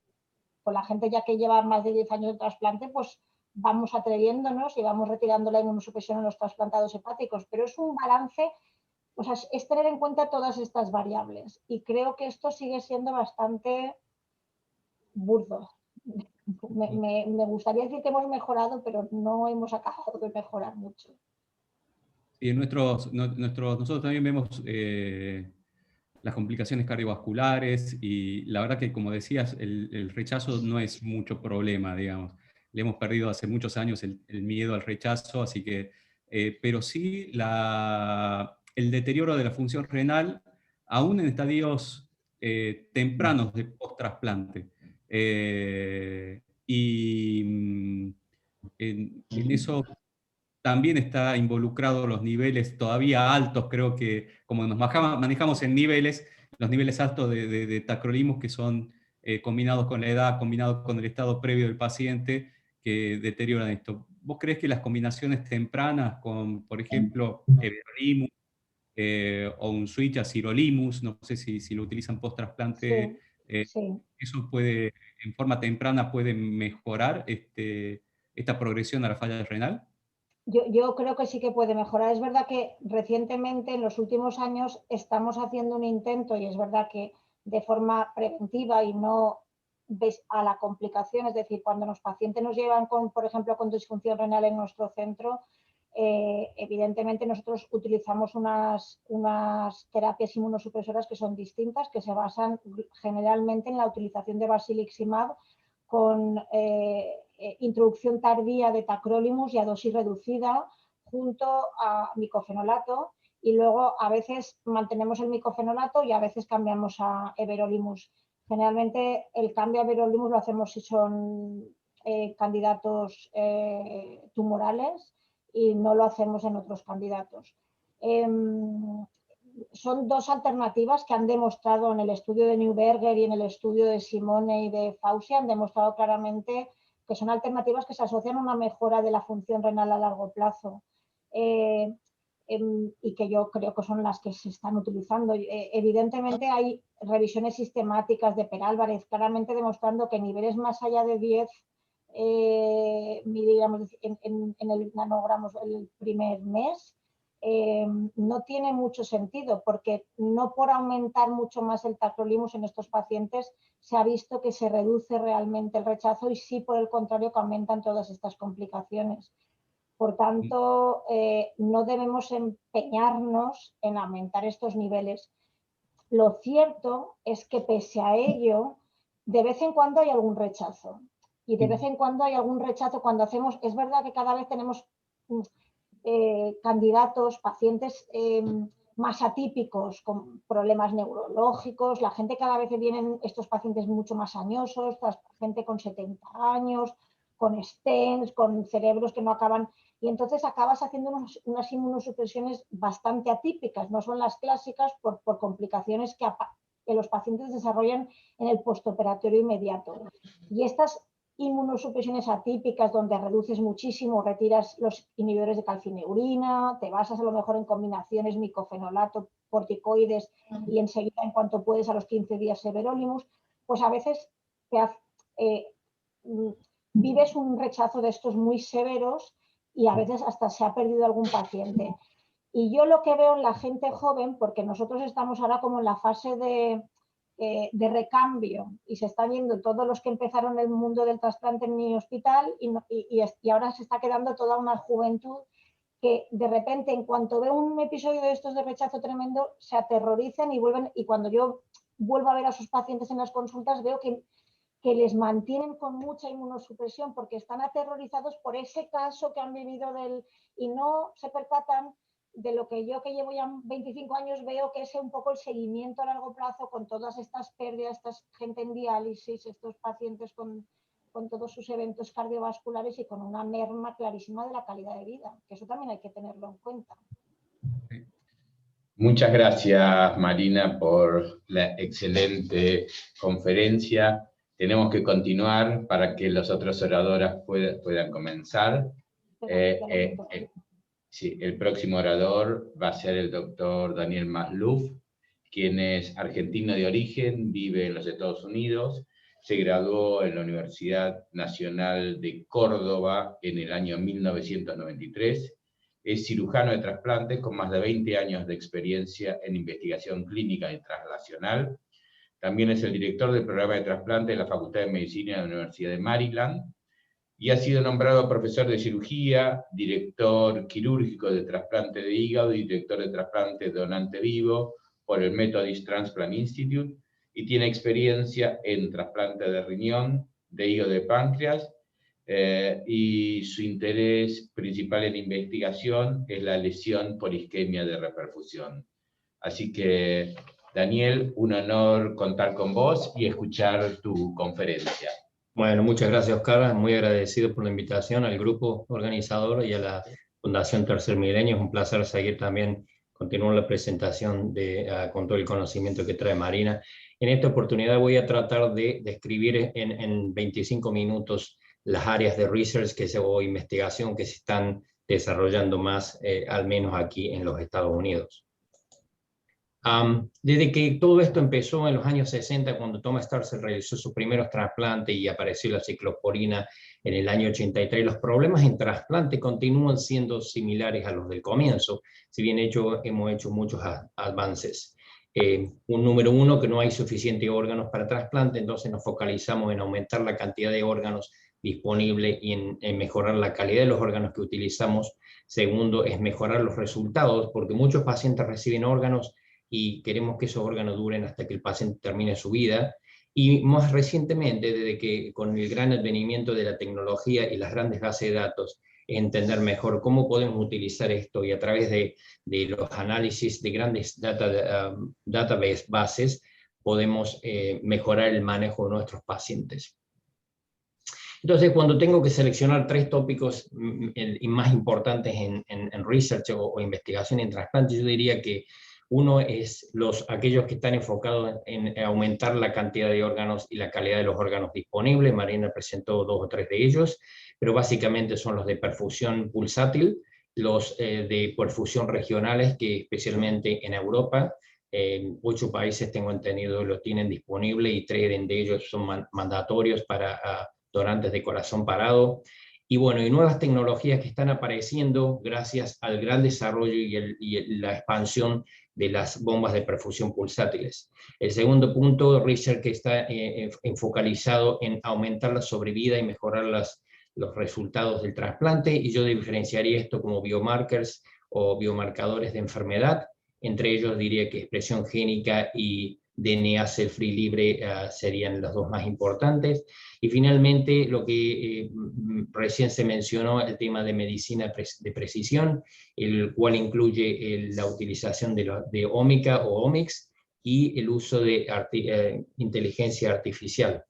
con la gente ya que lleva más de 10 años de trasplante, pues vamos atreviéndonos y vamos retirando la inmunosupresión en los trasplantados hepáticos, pero es un balance, o sea, es tener en cuenta todas estas variables, y creo que esto sigue siendo bastante burdo. Me gustaría decir que hemos mejorado, pero no hemos acabado de mejorar mucho. Sí, nosotros también vemos las complicaciones cardiovasculares, y la verdad que, como decías, el rechazo no es mucho problema, digamos. Le hemos perdido hace muchos años el miedo al rechazo, así que, pero sí el deterioro de la función renal, aún en estadios tempranos de post-trasplante. Y en eso también está involucrado los niveles todavía altos, creo que como nos manejamos en niveles, los niveles altos de tacrolimus, que son combinados con la edad, combinados con el estado previo del paciente, que deterioran esto. ¿Vos crees que las combinaciones tempranas con, por ejemplo, everolimus o un switch a sirolimus, no sé si lo utilizan post-trasplante, Sí, sí. eso puede, en forma temprana, puede mejorar esta progresión a la falla renal? Yo creo que sí que puede mejorar. Es verdad que recientemente, en los últimos años, estamos haciendo un intento, y es verdad que de forma preventiva y no ves a la complicación, es decir, cuando los pacientes nos llevan con, por ejemplo, con disfunción renal en nuestro centro, evidentemente nosotros utilizamos unas terapias inmunosupresoras que son distintas, que se basan generalmente en la utilización de basiliximab con introducción tardía de tacrolimus y a dosis reducida junto a micofenolato, y luego a veces mantenemos el micofenolato y a veces cambiamos a everolimus. Generalmente el cambio a everolimus lo hacemos si son candidatos tumorales, y no lo hacemos en otros candidatos. Son dos alternativas que han demostrado en el estudio de Newberger y en el estudio de Simone y de Fauci, han demostrado claramente que son alternativas que se asocian a una mejora de la función renal a largo plazo. Y que yo creo que son las que se están utilizando. Evidentemente hay revisiones sistemáticas de Per Álvarez claramente demostrando que niveles más allá de 10 miligramos en el nanogramos el primer mes no tiene mucho sentido, porque no por aumentar mucho más el tacrolimus en estos pacientes se ha visto que se reduce realmente el rechazo, y sí, por el contrario, que aumentan todas estas complicaciones. Por tanto, no debemos empeñarnos en aumentar estos niveles. Lo cierto es que pese a ello, de vez en cuando hay algún rechazo. Y de vez en cuando hay algún rechazo cuando hacemos, es verdad que cada vez tenemos candidatos, pacientes más atípicos, con problemas neurológicos. La gente cada vez vienen estos pacientes mucho más añosos, gente con 70 años, con stents, con cerebros que no acaban, y entonces acabas haciendo unas inmunosupresiones bastante atípicas, no son las clásicas por complicaciones que los pacientes desarrollan en el postoperatorio inmediato. Y estas inmunosupresiones atípicas, donde reduces muchísimo, retiras los inhibidores de calcineurina, te basas a lo mejor en combinaciones micofenolato, corticoides, y enseguida, en cuanto puedes, a los 15 días everolimus, pues a veces vives un rechazo de estos muy severos, y a veces hasta se ha perdido algún paciente. Y yo lo que veo en la gente joven, porque nosotros estamos ahora como en la fase de recambio, y se están yendo todos los que empezaron el mundo del trasplante en mi hospital, y ahora se está quedando toda una juventud que de repente, en cuanto ve un episodio de estos de rechazo tremendo, se aterrorizan y vuelven, y cuando yo vuelvo a ver a sus pacientes en las consultas, veo que les mantienen con mucha inmunosupresión porque están aterrorizados por ese caso que han vivido y no se percatan de lo que yo, que llevo ya 25 años, veo, que es un poco el seguimiento a largo plazo con todas estas pérdidas, esta gente en diálisis, estos pacientes con todos sus eventos cardiovasculares y con una merma clarísima de la calidad de vida, que eso también hay que tenerlo en cuenta. Muchas gracias, Marina, por la excelente conferencia. Tenemos que continuar para que los otros oradoras puedan comenzar. Sí, el próximo orador va a ser el doctor Daniel Masluf, quien es argentino de origen, vive en los Estados Unidos, se graduó en la Universidad Nacional de Córdoba en el año 1993, es cirujano de trasplante con más de 20 años de experiencia en investigación clínica y translacional. También es el director del programa de trasplante de la Facultad de Medicina de la Universidad de Maryland, y ha sido nombrado profesor de cirugía, director quirúrgico de trasplante de hígado y director de trasplante donante vivo por el Methodist Transplant Institute, y tiene experiencia en trasplante de riñón, de hígado, de páncreas, y su interés principal en investigación es la lesión por isquemia de reperfusión. Así que, Daniel, un honor contar con vos y escuchar tu conferencia. Bueno, muchas gracias, Oscar. Muy agradecido por la invitación al grupo organizador y a la Fundación Tercer Milenio. Es un placer seguir también, continuar la presentación con todo el conocimiento que trae Marina. En esta oportunidad voy a tratar de describir en 25 minutos las áreas de research o investigación que se están desarrollando más, al menos aquí en los Estados Unidos. Desde que todo esto empezó en los años 60, cuando Thomas Starr realizó sus primeros trasplantes y apareció la ciclosporina en el año 83, los problemas en trasplante continúan siendo similares a los del comienzo, si bien hemos hecho muchos avances. Número uno, que no hay suficientes órganos para trasplante, entonces nos focalizamos en aumentar la cantidad de órganos disponibles y en mejorar la calidad de los órganos que utilizamos. Segundo, es mejorar los resultados, porque muchos pacientes reciben órganos y queremos que esos órganos duren hasta que el paciente termine su vida. Y más recientemente, desde que con el gran advenimiento de la tecnología y las grandes bases de datos, entender mejor cómo podemos utilizar esto, y a través de los análisis de grandes bases podemos mejorar el manejo de nuestros pacientes. Entonces, cuando tengo que seleccionar 3 tópicos más importantes en research o investigación en trasplantes, yo diría que uno es aquellos que están enfocados en aumentar la cantidad de órganos y la calidad de los órganos disponibles. Marina presentó 2 o 3 de ellos, pero básicamente son los de perfusión pulsátil, los de perfusión regionales, que especialmente en Europa, 8 países tengo entendido lo tienen disponible, y 3 de ellos son mandatorios para donantes de corazón parado. Y bueno, y nuevas tecnologías que están apareciendo gracias al gran desarrollo y la expansión de las bombas de perfusión pulsátiles. El segundo punto, research que está focalizado en aumentar la sobrevida y mejorar los resultados del trasplante, y yo diferenciaría esto como biomarkers o biomarcadores de enfermedad. Entre ellos diría que expresión génica y DNA cell-free libre serían los 2 más importantes. Y finalmente, lo que recién se mencionó, el tema de medicina de precisión, el cual incluye la utilización de ómica o omics y el uso de inteligencia artificial.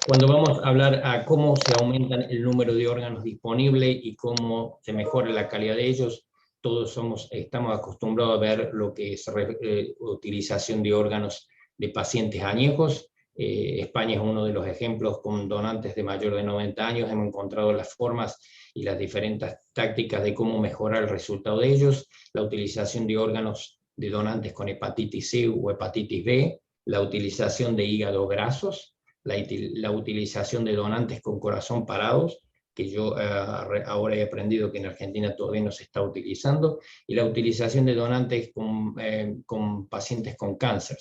Cuando vamos a hablar a cómo se aumentan el número de órganos disponibles y cómo se mejora la calidad de ellos, todos estamos acostumbrados a ver lo que es utilización de órganos de pacientes añejos. España es uno de los ejemplos con donantes de mayor de 90 años. Hemos encontrado las formas y las diferentes tácticas de cómo mejorar el resultado de ellos. La utilización de órganos de donantes con hepatitis C o hepatitis B, la utilización de hígados grasos, la utilización de donantes con corazón parados, que yo ahora he aprendido que en Argentina todavía no se está utilizando, y la utilización de donantes con pacientes con cáncer.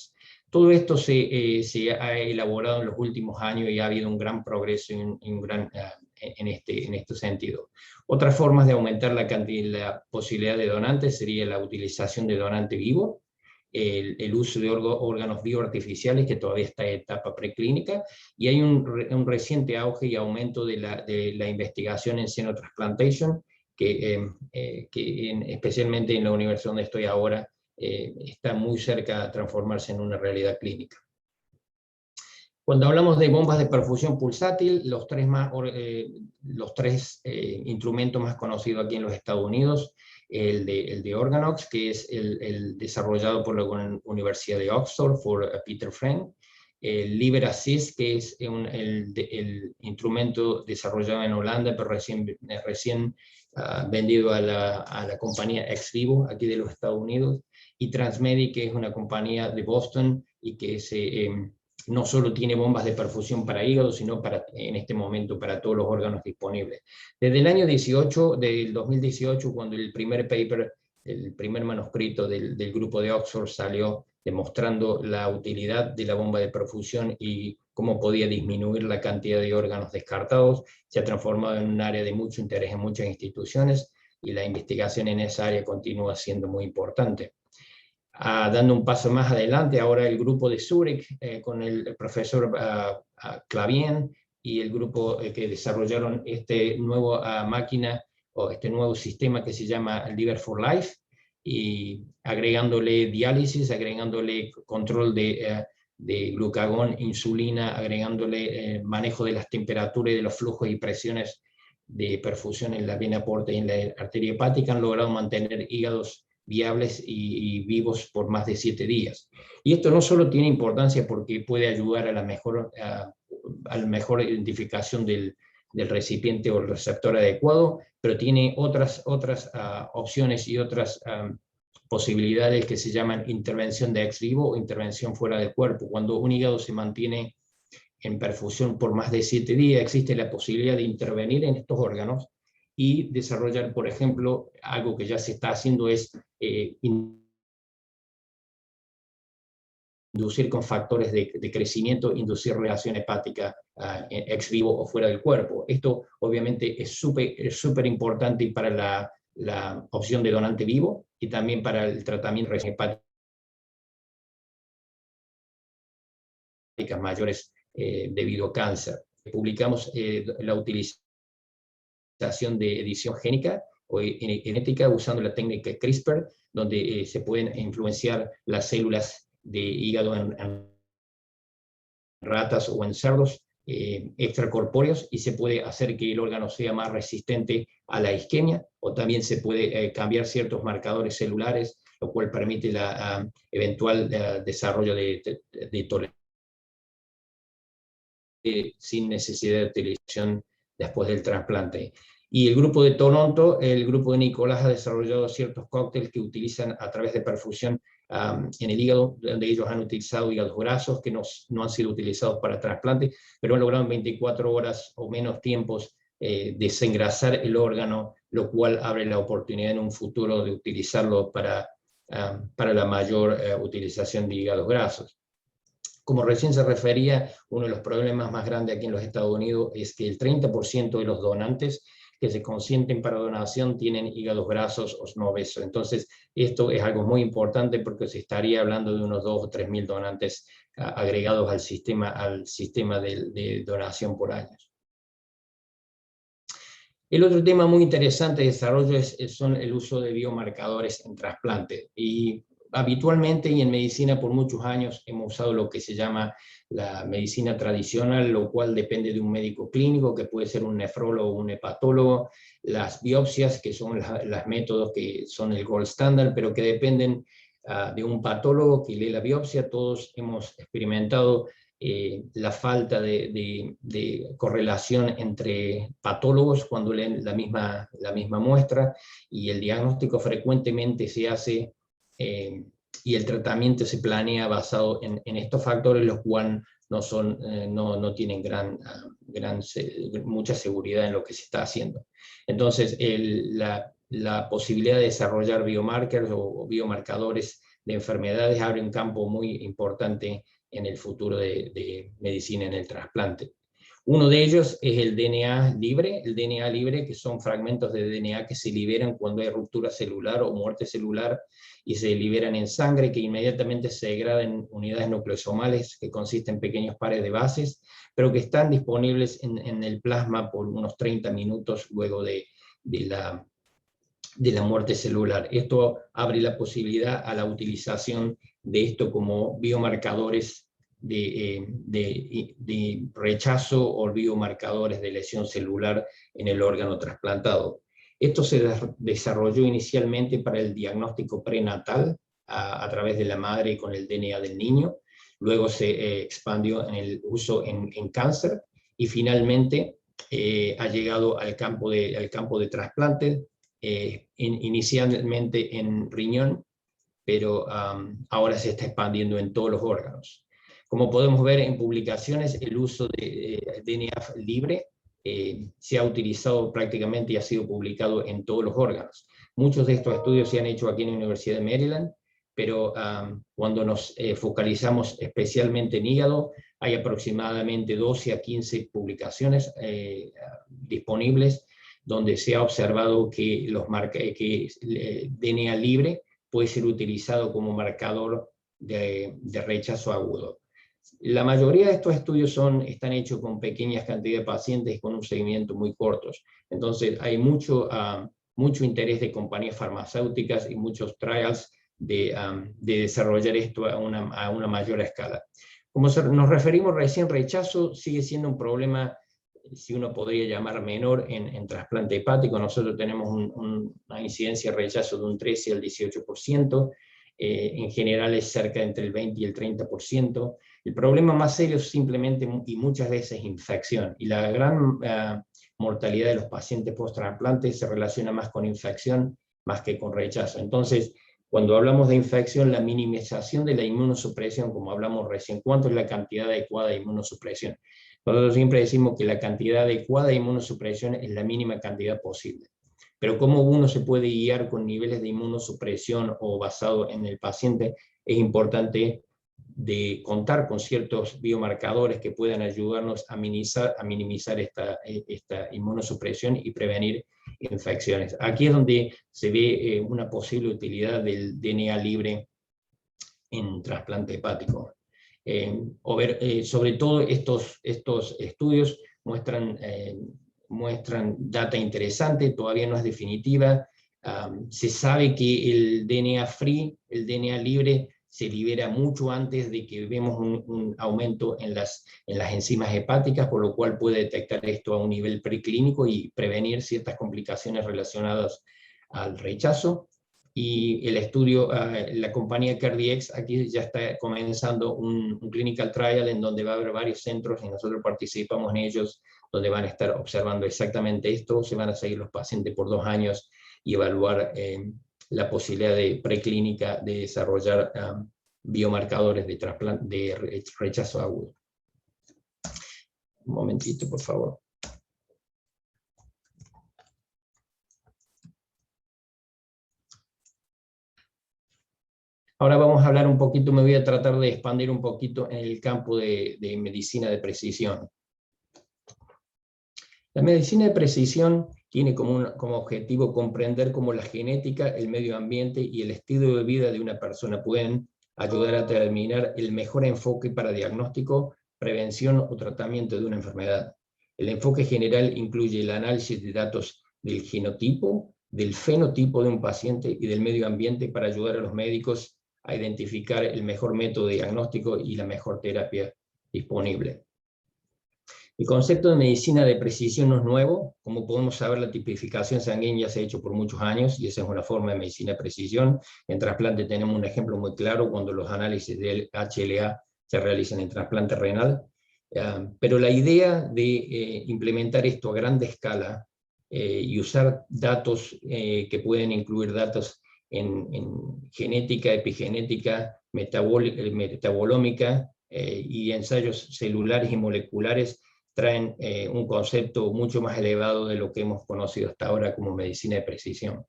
Todo esto se ha elaborado en los últimos años y ha habido un gran progreso en este sentido. Otras formas de aumentar la posibilidad de donantes sería la utilización de donante vivo, el uso de órganos bioartificiales, que todavía está en etapa preclínica, y hay un reciente auge y aumento de la investigación en xenotransplantation, que especialmente en la universidad donde estoy ahora, está muy cerca de transformarse en una realidad clínica. Cuando hablamos de bombas de perfusión pulsátil, los 3 instrumentos más conocidos aquí en los Estados Unidos, el de Organox, que es el desarrollado por la Universidad de Oxford por Peter Friend, el Liver Assist, que es el instrumento desarrollado en Holanda, pero recién vendido a la compañía Ex Vivo, aquí de los Estados Unidos, y Transmedic, que es una compañía de Boston, y que no solo tiene bombas de perfusión para hígado, sino en este momento para todos los órganos disponibles. Desde el año del 2018, cuando el primer paper, el primer manuscrito del grupo de Oxford salió demostrando la utilidad de la bomba de perfusión y cómo podía disminuir la cantidad de órganos descartados, se ha transformado en un área de mucho interés en muchas instituciones, y la investigación en esa área continúa siendo muy importante. Dando un paso más adelante, ahora el grupo de Zurich, con el profesor Clavien y el grupo que desarrollaron esta nueva máquina o este nuevo sistema que se llama Liver for Life, y agregándole diálisis, agregándole control de glucagón, insulina, agregándole manejo de las temperaturas y de los flujos y presiones de perfusión en la vena porta y en la arteria hepática, han logrado mantener hígados viables y vivos por más de 7 días. Y esto no solo tiene importancia porque puede ayudar a la mejor identificación del recipiente o el receptor adecuado, pero tiene otras opciones y otras posibilidades que se llaman intervención de ex vivo o intervención fuera del cuerpo. Cuando un hígado se mantiene en perfusión por más de 7 días, existe la posibilidad de intervenir en estos órganos y desarrollar, por ejemplo, algo que ya se está haciendo es inducir con factores de crecimiento, inducir reacción hepática ex vivo o fuera del cuerpo. Esto obviamente es súper importante para la opción de donante vivo y también para el tratamiento hepático mayores debido a cáncer. Publicamos la utilización de edición génica o genética usando la técnica CRISPR, donde se pueden influenciar las células de hígado en ratas o en cerdos extracorpóreos, y se puede hacer que el órgano sea más resistente a la isquemia, o también se puede cambiar ciertos marcadores celulares, lo cual permite el eventual desarrollo de tolerancia sin necesidad de utilización después del trasplante. Y el grupo de Toronto, el grupo de Nicolás, ha desarrollado ciertos cócteles que utilizan a través de perfusión en el hígado, donde ellos han utilizado hígados grasos que no han sido utilizados para trasplante, pero han logrado en 24 horas o menos tiempos desengrasar el órgano, lo cual abre la oportunidad en un futuro de utilizarlo para la mayor utilización de hígados grasos. Como recién se refería, uno de los problemas más grandes aquí en los Estados Unidos es que el 30% de los donantes que se consienten para donación tienen hígados grasos o no obesos. Entonces, esto es algo muy importante porque se estaría hablando de unos 2 o 3 mil donantes agregados al sistema de donación por año. El otro tema muy interesante de desarrollo son el uso de biomarcadores en trasplante. Y habitualmente y en medicina por muchos años hemos usado lo que se llama la medicina tradicional, lo cual depende de un médico clínico, que puede ser un nefrólogo o un hepatólogo, las biopsias, que son los métodos que son el gold standard, pero que dependen de un patólogo que lee la biopsia. Todos hemos experimentado la falta de correlación entre patólogos cuando leen la misma muestra, y el diagnóstico frecuentemente se hace y el tratamiento se planea basado en estos factores, los cuales no tienen mucha seguridad en lo que se está haciendo. Entonces, la posibilidad de desarrollar biomarkers o biomarcadores de enfermedades abre un campo muy importante en el futuro de medicina en el trasplante. Uno de ellos es el DNA libre, que son fragmentos de DNA que se liberan cuando hay ruptura celular o muerte celular, y se liberan en sangre, que inmediatamente se degradan en unidades nucleosomales, que consisten en pequeños pares de bases, pero que están disponibles en el plasma por unos 30 minutos luego de la muerte celular. Esto abre la posibilidad a la utilización de esto como biomarcadores de rechazo o biomarcadores de lesión celular en el órgano trasplantado. Esto se desarrolló inicialmente para el diagnóstico prenatal a través de la madre con el DNA del niño, luego se expandió en el uso en cáncer, y finalmente ha llegado al campo de trasplante, inicialmente en riñón, pero ahora se está expandiendo en todos los órganos. Como podemos ver en publicaciones, el uso de DNA libre se ha utilizado prácticamente y ha sido publicado en todos los órganos. Muchos de estos estudios se han hecho aquí en la Universidad de Maryland, pero cuando nos focalizamos especialmente en hígado, hay aproximadamente 12 a 15 publicaciones disponibles, donde se ha observado que DNA libre puede ser utilizado como marcador de rechazo agudo. La mayoría de estos estudios están hechos con pequeñas cantidades de pacientes con un seguimiento muy cortos. Entonces hay mucho interés de compañías farmacéuticas y muchos trials de desarrollar esto a una mayor escala. Como nos referimos recién, rechazo sigue siendo un problema, si uno podría llamar menor, en trasplante hepático. Nosotros tenemos una incidencia de rechazo de un 13 al 18%, en general es cerca entre el 20 y el 30%. El problema más serio es simplemente, y muchas veces, infección, y la gran mortalidad de los pacientes post-trasplante se relaciona más con infección más que con rechazo. Entonces, cuando hablamos de infección, la minimización de la inmunosupresión, como hablamos recién, ¿cuánto es la cantidad adecuada de inmunosupresión? Nosotros siempre decimos que la cantidad adecuada de inmunosupresión es la mínima cantidad posible. Pero cómo uno se puede guiar con niveles de inmunosupresión o basado en el paciente, es importante de contar con ciertos biomarcadores que puedan ayudarnos a minimizar esta inmunosupresión y prevenir infecciones. Aquí es donde se ve una posible utilidad del DNA libre en trasplante hepático. Sobre todo estos estudios muestran data interesante, todavía no es definitiva. Se sabe que el DNA free, el DNA libre, se libera mucho antes de que vemos un aumento en las enzimas hepáticas, por lo cual puede detectar esto a un nivel preclínico y prevenir ciertas complicaciones relacionadas al rechazo. Y el estudio, la compañía CareDx aquí ya está comenzando un clinical trial en donde va a haber varios centros y nosotros participamos en ellos, donde van a estar observando exactamente esto. Se van a seguir los pacientes por 2 años y evaluar la posibilidad de preclínica de desarrollar biomarcadores de rechazo agudo. Un momentito, por favor. Ahora vamos a hablar un poquito, me voy a tratar de expandir un poquito en el campo de medicina de precisión. La medicina de precisión tiene como objetivo comprender cómo la genética, el medio ambiente y el estilo de vida de una persona pueden ayudar a determinar el mejor enfoque para diagnóstico, prevención o tratamiento de una enfermedad. El enfoque general incluye el análisis de datos del genotipo, del fenotipo de un paciente y del medio ambiente para ayudar a los médicos a identificar el mejor método de diagnóstico y la mejor terapia disponible. El concepto de medicina de precisión no es nuevo. Como podemos saber, la tipificación sanguínea se ha hecho por muchos años y esa es una forma de medicina de precisión. En trasplante tenemos un ejemplo muy claro cuando los análisis del HLA se realizan en trasplante renal. Pero la idea de implementar esto a grande escala y usar datos que pueden incluir datos en genética, epigenética, metabolómica y ensayos celulares y moleculares, traen un concepto mucho más elevado de lo que hemos conocido hasta ahora como medicina de precisión.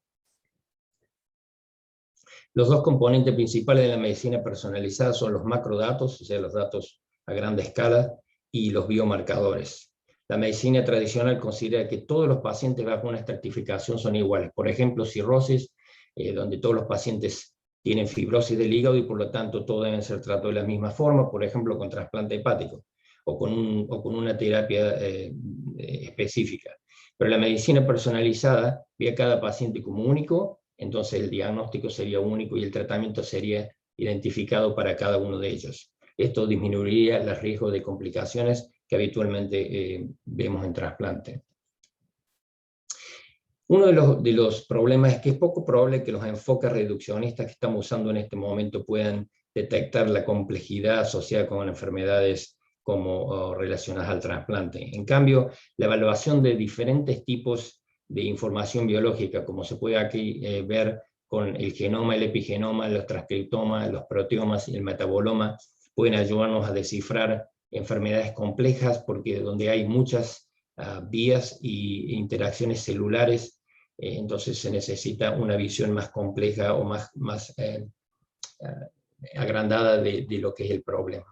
Los dos componentes principales de la medicina personalizada son los macrodatos, o sea, los datos a grande escala, y los biomarcadores. La medicina tradicional considera que todos los pacientes bajo una estratificación son iguales. Por ejemplo, cirrosis, donde todos los pacientes tienen fibrosis del hígado y por lo tanto todos deben ser tratados de la misma forma, por ejemplo con trasplante hepático o con una terapia específica. Pero la medicina personalizada ve a cada paciente como único, entonces el diagnóstico sería único y el tratamiento sería identificado para cada uno de ellos. Esto disminuiría el riesgo de complicaciones que habitualmente vemos en trasplante. Uno de los problemas es que es poco probable que los enfoques reduccionistas que estamos usando en este momento puedan detectar la complejidad asociada con enfermedades como relacionadas al trasplante. En cambio, la evaluación de diferentes tipos de información biológica, como se puede aquí ver con el genoma, el epigenoma, los transcriptomas, los proteomas y el metaboloma, pueden ayudarnos a descifrar enfermedades complejas, porque donde hay muchas vías e interacciones celulares, entonces se necesita una visión más compleja o más agrandada de lo que es el problema.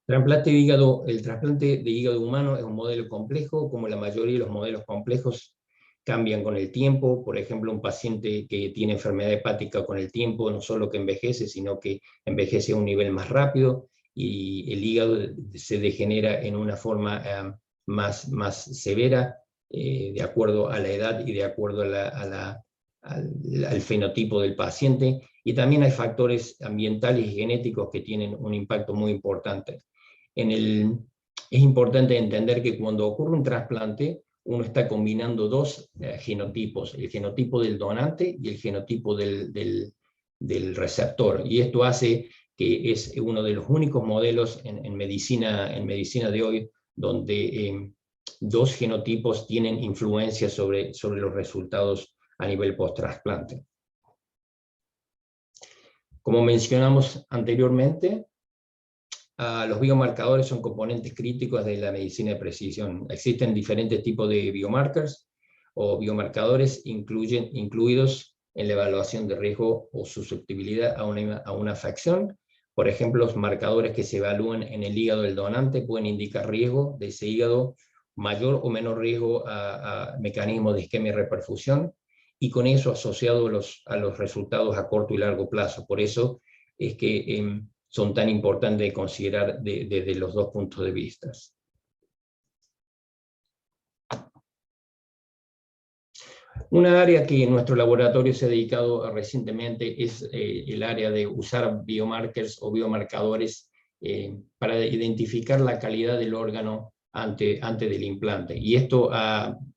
El trasplante de hígado humano es un modelo complejo, como la mayoría de los modelos complejos cambian con el tiempo. Por ejemplo, un paciente que tiene enfermedad hepática con el tiempo, no solo que envejece, sino que envejece a un nivel más rápido, y el hígado se degenera en una forma más severa, de acuerdo a la edad y de acuerdo al fenotipo del paciente. Y también hay factores ambientales y genéticos que tienen un impacto muy importante. Es importante entender que cuando ocurre un trasplante, uno está combinando dos genotipos, el genotipo del donante y el genotipo del receptor, y esto hace que es uno de los únicos modelos en medicina de hoy donde dos genotipos tienen influencia sobre los resultados a nivel post-trasplante. Como mencionamos anteriormente, los biomarcadores son componentes críticos de la medicina de precisión. Existen diferentes tipos de biomarkers o biomarcadores incluidos en la evaluación de riesgo o susceptibilidad a una afección. Por ejemplo, los marcadores que se evalúan en el hígado del donante pueden indicar riesgo de ese hígado, mayor o menor riesgo a mecanismos de isquemia y reperfusión, y con eso asociado a los resultados a corto y largo plazo. Por eso es que son tan importantes de considerar desde los dos puntos de vista. Una área que nuestro laboratorio se ha dedicado recientemente es el área de usar biomarkers o biomarcadores para identificar la calidad del órgano antes del implante. Y esto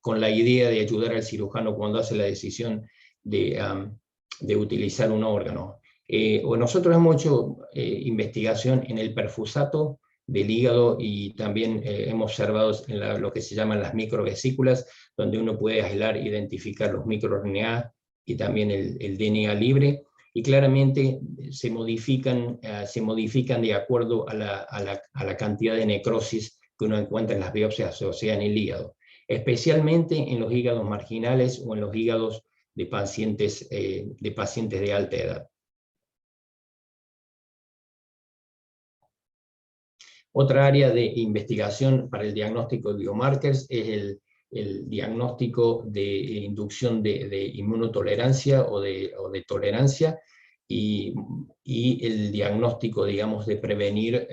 con la idea de ayudar al cirujano cuando hace la decisión de utilizar un órgano. Nosotros hemos hecho investigación en el perfusato del hígado y también hemos observado en lo que se llaman las microvesículas, donde uno puede aislar, identificar los microRNA y también el DNA libre, y claramente se modifican de acuerdo a la cantidad de necrosis que uno encuentra en las biopsias asociadas en el hígado, especialmente en los hígados marginales o en los hígados de pacientes de alta edad. Otra área de investigación para el diagnóstico de biomarkers es el diagnóstico de inducción de inmunotolerancia o de tolerancia y el diagnóstico, digamos, de prevenir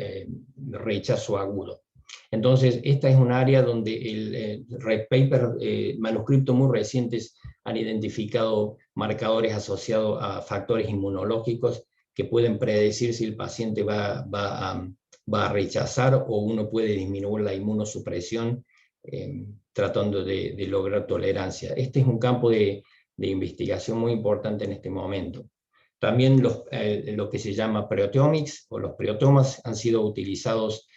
rechazo agudo. Entonces, esta es un área donde el red paper, manuscritos muy recientes, han identificado marcadores asociados a factores inmunológicos que pueden predecir si el paciente va a rechazar o uno puede disminuir la inmunosupresión tratando de lograr tolerancia. Este es un campo de investigación muy importante en este momento. También lo que se llama proteomics o los proteomas han sido utilizados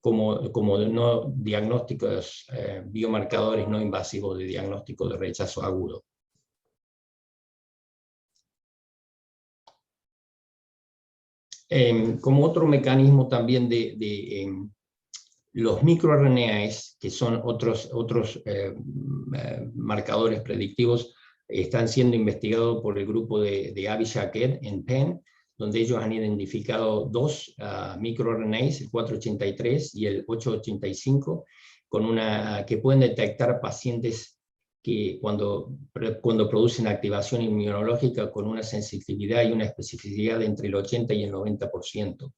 como no diagnósticos, biomarcadores no invasivos de diagnóstico de rechazo agudo. Como otro mecanismo también los microRNAs, que son otros marcadores predictivos, están siendo investigados por el grupo de Avi Shaked en Penn, donde ellos han identificado dos microRNAs, el 483 y el 885, que pueden detectar pacientes que cuando producen activación inmunológica con una sensibilidad y una especificidad de entre el 80 y el 90%.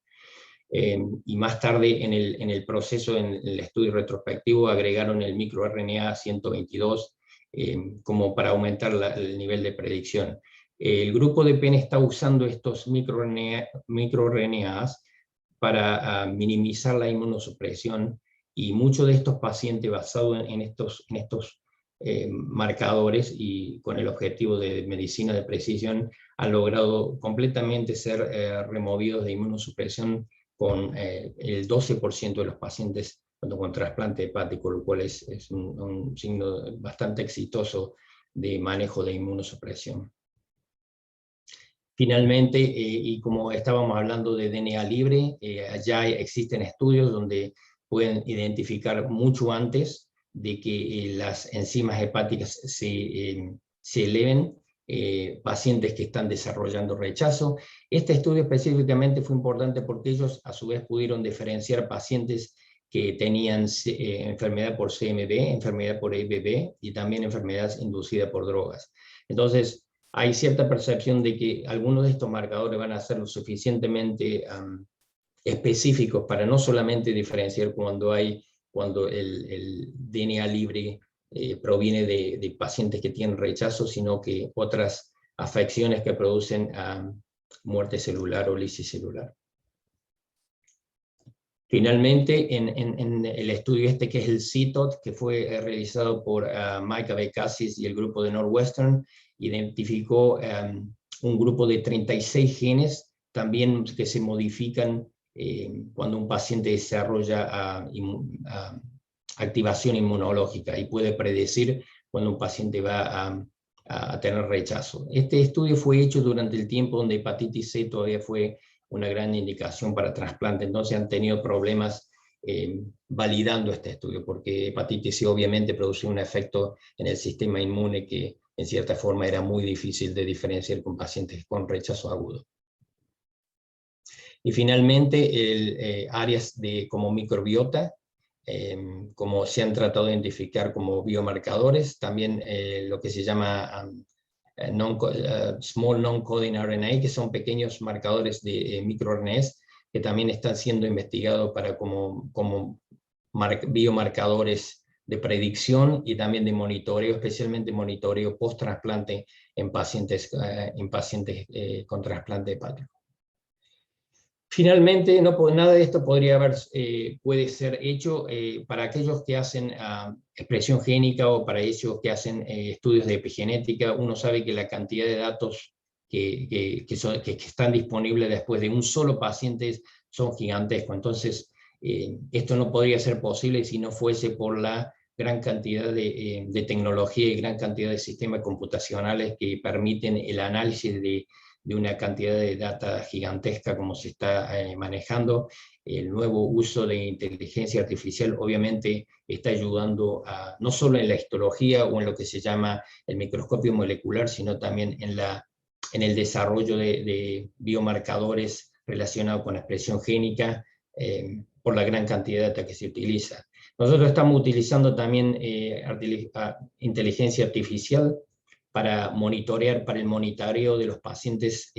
Y más tarde en el proceso, en el estudio retrospectivo, agregaron el microRNA 122 como para aumentar el nivel de predicción. El grupo de Penn está usando estos microRNAs para minimizar la inmunosupresión, y muchos de estos pacientes basados en estos marcadores y con el objetivo de medicina de precisión han logrado completamente ser removidos de inmunosupresión con el 12% de los pacientes con trasplante hepático, lo cual es un signo bastante exitoso de manejo de inmunosupresión. Finalmente, y como estábamos hablando de DNA libre, ya existen estudios donde pueden identificar mucho antes de que las enzimas hepáticas se eleven pacientes que están desarrollando rechazo. Este estudio específicamente fue importante porque ellos a su vez pudieron diferenciar pacientes que tenían enfermedad por CMV, enfermedad por EBV y también enfermedades inducidas por drogas. Entonces, hay cierta percepción de que algunos de estos marcadores van a ser lo suficientemente específicos para no solamente diferenciar cuando el DNA libre proviene de pacientes que tienen rechazo, sino que otras afecciones que producen muerte celular o lisis celular. Finalmente, en el estudio que es el CTOT, que fue realizado por Mike Abecassis y el grupo de Northwestern, identificó un grupo de 36 genes también que se modifican cuando un paciente desarrolla activación inmunológica y puede predecir cuando un paciente va a tener rechazo. Este estudio fue hecho durante el tiempo donde hepatitis C todavía fue una gran indicación para trasplante, entonces han tenido problemas validando este estudio, porque hepatitis C obviamente produce un efecto en el sistema inmune que en cierta forma era muy difícil de diferenciar con pacientes con rechazo agudo. Y finalmente, áreas como microbiota, como se han tratado de identificar como biomarcadores, también lo que se llama small non-coding RNA, que son pequeños marcadores de microRNAs, que también están siendo investigados para como biomarcadores de predicción y también de monitoreo, especialmente monitoreo post-trasplante en pacientes con trasplante hepático. Finalmente, nada de esto puede ser hecho para aquellos que hacen expresión génica o para ellos que hacen estudios de epigenética. Uno sabe que la cantidad de datos que están disponibles después de un solo paciente son gigantescos. Entonces, esto no podría ser posible si no fuese por la gran cantidad de tecnología y gran cantidad de sistemas computacionales que permiten el análisis de una cantidad de data gigantesca como se está manejando. El nuevo uso de inteligencia artificial obviamente está ayudando no solo en la histología o en lo que se llama el microscopio molecular, sino también en el desarrollo de biomarcadores relacionados con la expresión génica, por la gran cantidad de data que se utiliza. Nosotros estamos utilizando también inteligencia artificial para el monitoreo de los pacientes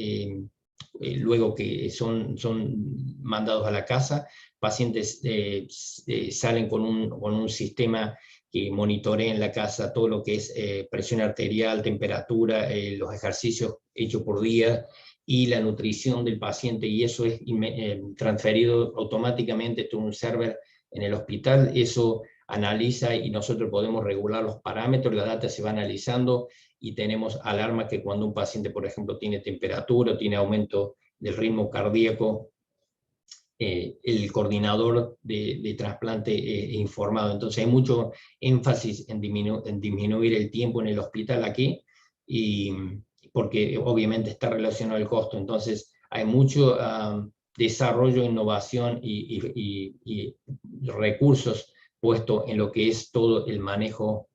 luego que son mandados a la casa. Pacientes salen con un sistema que monitorea en la casa todo lo que es presión arterial, temperatura, los ejercicios hechos por día y la nutrición del paciente, y eso es transferido automáticamente a un server en el hospital. Eso analiza y nosotros podemos regular los parámetros, la data se va analizando y tenemos alarma que cuando un paciente, por ejemplo, tiene temperatura o tiene aumento del ritmo cardíaco, el coordinador de trasplante es informado. Entonces hay mucho énfasis en disminuir el tiempo en el hospital aquí, porque obviamente está relacionado al costo. Entonces hay mucho desarrollo, innovación y recursos puestos en lo que es todo el manejo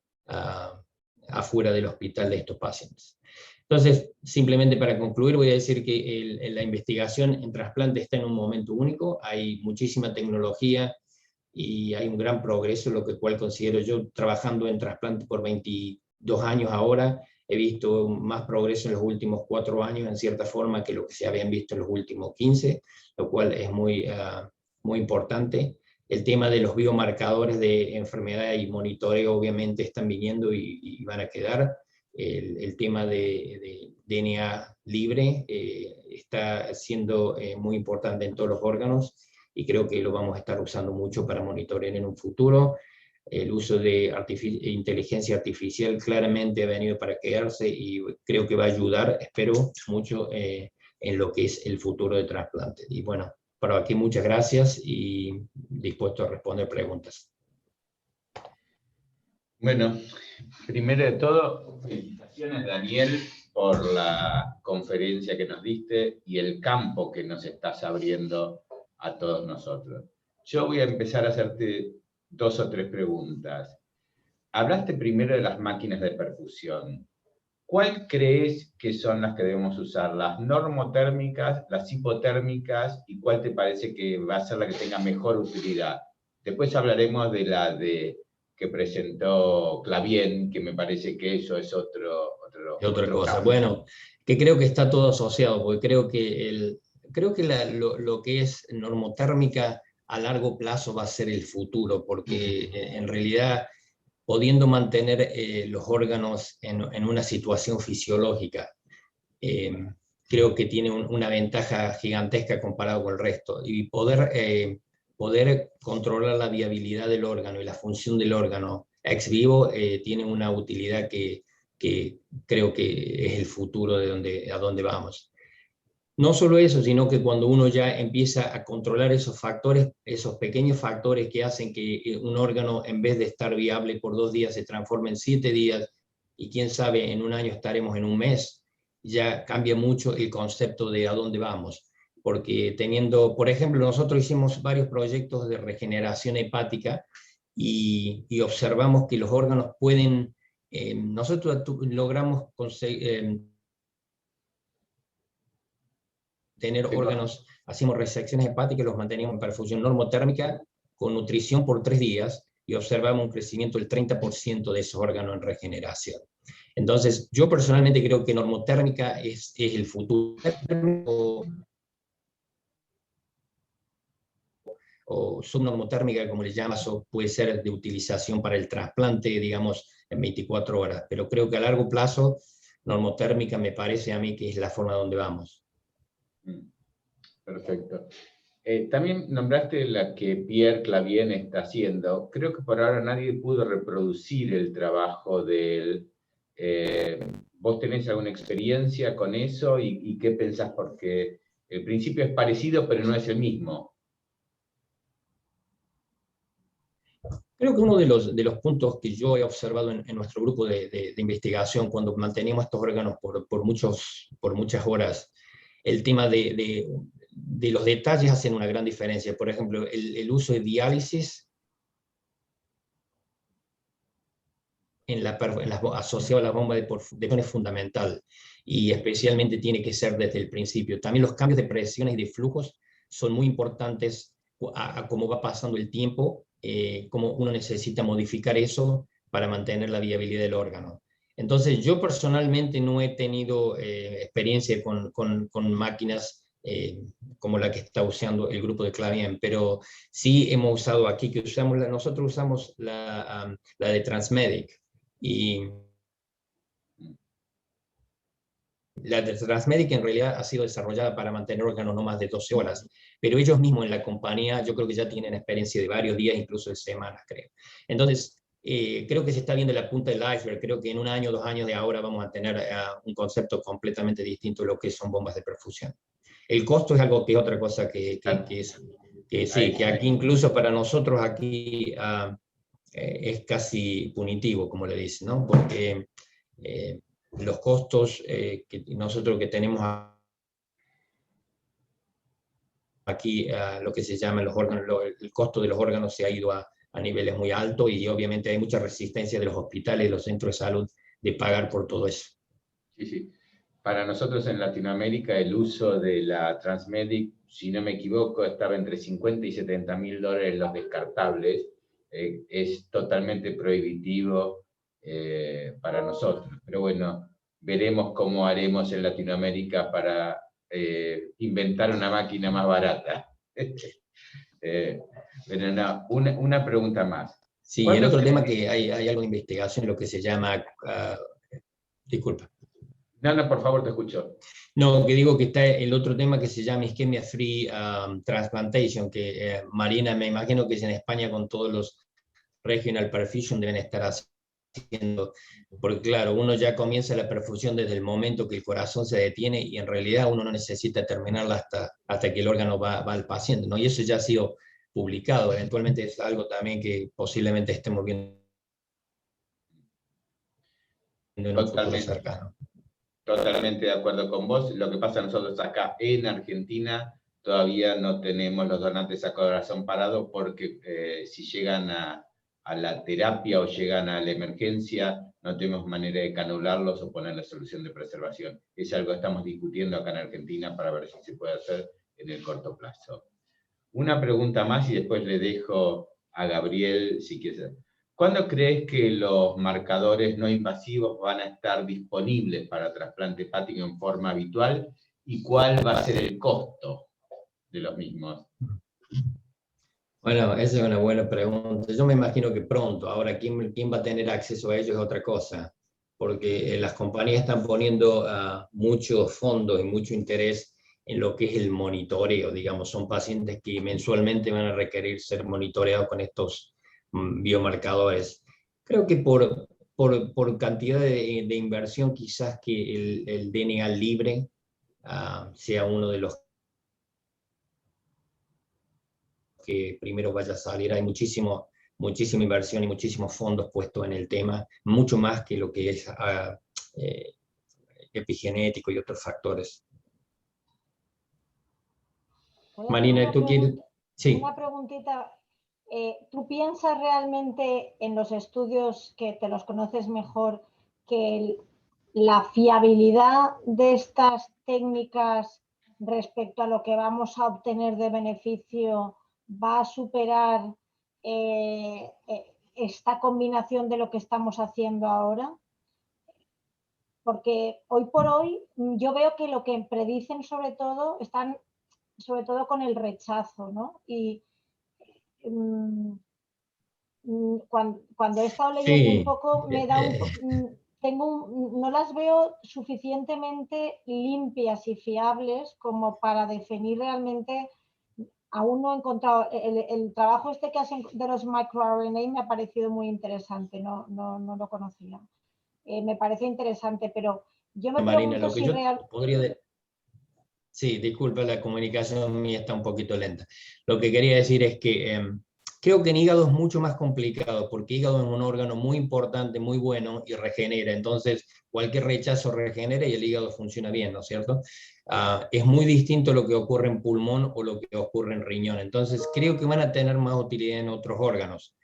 afuera del hospital de estos pacientes. Entonces, simplemente para concluir, voy a decir que la investigación en trasplante está en un momento único. Hay muchísima tecnología y hay un gran progreso, lo cual considero yo, trabajando en trasplante por 22 años ahora, he visto más progreso en los últimos 4 años, en cierta forma, que lo que se habían visto en los últimos 15, lo cual es muy importante. El tema de los biomarcadores de enfermedad y monitoreo obviamente están viniendo y van a quedar. El tema de DNA libre está siendo muy importante en todos los órganos y creo que lo vamos a estar usando mucho para monitorear en un futuro. El uso de inteligencia artificial claramente ha venido para quedarse y creo que va a ayudar, espero, mucho en lo que es el futuro de trasplante. Y bueno, por aquí muchas gracias y dispuesto a responder preguntas. Bueno, primero de todo, felicitaciones, Daniel, por la conferencia que nos diste y el campo que nos estás abriendo a todos nosotros. Yo voy a empezar a hacerte 2 o 3 preguntas. Hablaste primero de las máquinas de perfusión. ¿Cuál crees que son las que debemos usar? ¿Las normotérmicas, las hipotérmicas? ¿Y cuál te parece que va a ser la que tenga mejor utilidad? Después hablaremos de la que presentó Clavien, que me parece que eso es otra cosa. Campo. Bueno, que creo que está todo asociado, porque creo que lo que es normotérmica a largo plazo va a ser el futuro, porque en realidad, pudiendo mantener los órganos en una situación fisiológica, creo que tiene una ventaja gigantesca comparado con el resto, y poder controlar la viabilidad del órgano y la función del órgano ex vivo tiene una utilidad que creo que es el futuro a donde vamos. No solo eso, sino que cuando uno ya empieza a controlar esos factores, esos pequeños factores que hacen que un órgano, en vez de estar viable por 2 días, se transforme en 7 días, y quién sabe, en un año estaremos en un mes, ya cambia mucho el concepto de a dónde vamos. Porque por ejemplo, nosotros hicimos varios proyectos de regeneración hepática y observamos que los órganos pueden, nosotros logramos conseguir, tener órganos, hacíamos resecciones hepáticas y los manteníamos en perfusión normotérmica con nutrición por 3 días y observamos un crecimiento del 30% de esos órganos en regeneración. Entonces, yo personalmente creo que normotérmica es el futuro, o subnormotérmica, como le llamas, o puede ser de utilización para el trasplante, digamos, en 24 horas. Pero creo que a largo plazo, normotérmica me parece a mí que es la forma donde vamos. Perfecto. También nombraste la que Pierre Clavien está haciendo. Creo que por ahora nadie pudo reproducir el trabajo de él. ¿Vos tenés alguna experiencia con eso y qué pensás? Porque el principio es parecido, pero no es el mismo. Creo que uno de los puntos que yo he observado en nuestro grupo de investigación, cuando manteníamos estos órganos por muchas horas, el tema de los detalles hacen una gran diferencia. Por ejemplo, el uso de diálisis asociado a la bomba de perfusión es fundamental, y especialmente tiene que ser desde el principio. También los cambios de presiones y de flujos son muy importantes a cómo va pasando el tiempo, cómo uno necesita modificar eso para mantener la viabilidad del órgano. Entonces, yo personalmente no he tenido experiencia con máquinas como la que está usando el grupo de Clavien, pero sí hemos usado aquí, nosotros usamos la de Transmedic, y la de Transmedic en realidad ha sido desarrollada para mantener órganos no más de 12 horas, pero ellos mismos en la compañía yo creo que ya tienen experiencia de varios días, incluso de semanas, creo. Entonces, creo que se está viendo la punta del iceberg. Creo que en 1 año, 2 años de ahora vamos a tener un concepto completamente distinto de lo que son bombas de perfusión. El costo es algo que es otra cosa que sí, que aquí incluso para nosotros aquí es casi punitivo, como le dicen, ¿no? Porque los costos que nosotros que tenemos aquí, lo que se llama los órganos, el costo de los órganos se ha ido a niveles muy altos, y obviamente hay mucha resistencia de los hospitales y los centros de salud de pagar por todo eso. Sí, sí. Para nosotros en Latinoamérica el uso de la Transmedic, si no me equivoco, estaba entre 50 y 70 mil dólares los descartables. Es totalmente prohibitivo para nosotros. Pero bueno, veremos cómo haremos en Latinoamérica para inventar una máquina más barata. Pero no, una pregunta más. Sí, el otro tema que hay algo de investigación, lo que se llama... disculpa. No, por favor, te escucho. No, que digo que está el otro tema que se llama Ischemia Free Transplantation, que Marina, me imagino que es en España con todos los Regional Perfusion deben estar haciendo, porque claro, uno ya comienza la perfusión desde el momento que el corazón se detiene, y en realidad uno no necesita terminarla hasta que el órgano va al paciente, ¿no? Y eso ya ha sido publicado. Eventualmente es algo también que posiblemente estemos viendo en un futuro cercano. Totalmente de acuerdo con vos. Lo que pasa nosotros acá en Argentina todavía no tenemos los donantes a corazón parado, porque si llegan a la terapia o llegan a la emergencia, no tenemos manera de canularlos o poner la solución de preservación. Es algo que estamos discutiendo acá en Argentina para ver si se puede hacer en el corto plazo. Una pregunta más y después le dejo a Gabriel si quiere. ¿Cuándo crees que los marcadores no invasivos van a estar disponibles para trasplante hepático en forma habitual, y cuál va a ser el costo de los mismos? Bueno, esa es una buena pregunta. Yo me imagino que pronto. Ahora, ¿quién va a tener acceso a ellos es otra cosa? Porque las compañías están poniendo muchos fondos y mucho interés en lo que es el monitoreo. Digamos, son pacientes que mensualmente van a requerir ser monitoreados con estos biomarcadores. Creo que por cantidad de inversión, quizás que el DNA libre sea uno de los que primero vaya a salir. Hay muchísima inversión y muchísimos fondos puestos en el tema, mucho más que lo que es epigenético y otros factores. Marina, ¿tú quieres? Sí. Una preguntita. ¿Tú piensas realmente en los estudios, que te los conoces mejor, que la fiabilidad de estas técnicas respecto a lo que vamos a obtener de beneficio va a superar esta combinación de lo que estamos haciendo ahora? porque hoy por hoy yo veo que lo que predicen sobre todo están sobre todo con el rechazo, ¿no? Y cuando he estado leyendo un Sí, poco, me da no las veo suficientemente limpias y fiables como para definir realmente. Aún no he encontrado, el trabajo este que hacen de los microRNA me ha parecido muy interesante, no lo conocía. Me parece interesante, pero yo me Marina, pregunto lo que si yo realmente... podría... Sí, disculpa, la comunicación mía está un poquito lenta. Lo que quería decir es que creo que en hígado es mucho más complicado, porque hígado es un órgano muy importante, muy bueno y regenera. Entonces, cualquier rechazo regenera y el hígado funciona bien, ¿no es cierto? Es muy distinto lo que ocurre en pulmón o lo que ocurre en riñón. Entonces, creo que van a tener más utilidad en otros órganos.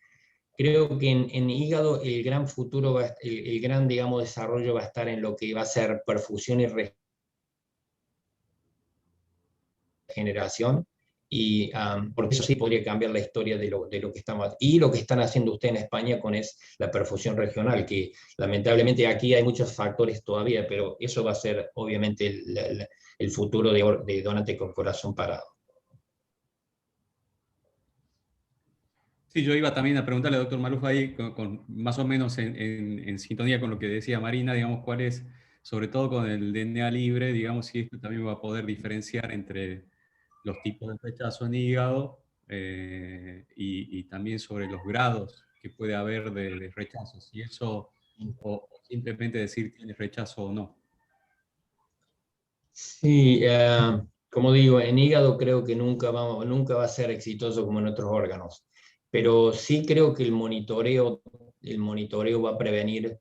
Creo que en hígado el gran futuro, el gran, digamos, desarrollo va a estar en lo que va a ser perfusión y generación, y porque eso sí podría cambiar la historia de lo que estamos, y lo que están haciendo ustedes en España con es la perfusión regional, que lamentablemente aquí hay muchos factores todavía, pero eso va a ser obviamente el futuro de donante con corazón parado. Sí, yo iba también a preguntarle al doctor Maluf ahí, más o menos en sintonía con lo que decía Marina, digamos, cuál es, sobre todo con el DNA libre, digamos, si esto también va a poder diferenciar entre los tipos de rechazo en hígado y también sobre los grados que puede haber de rechazo, si eso, o simplemente decir tiene rechazo o no. Sí, como digo, en hígado creo que nunca va a ser exitoso como en otros órganos, pero sí creo que el monitoreo va a prevenir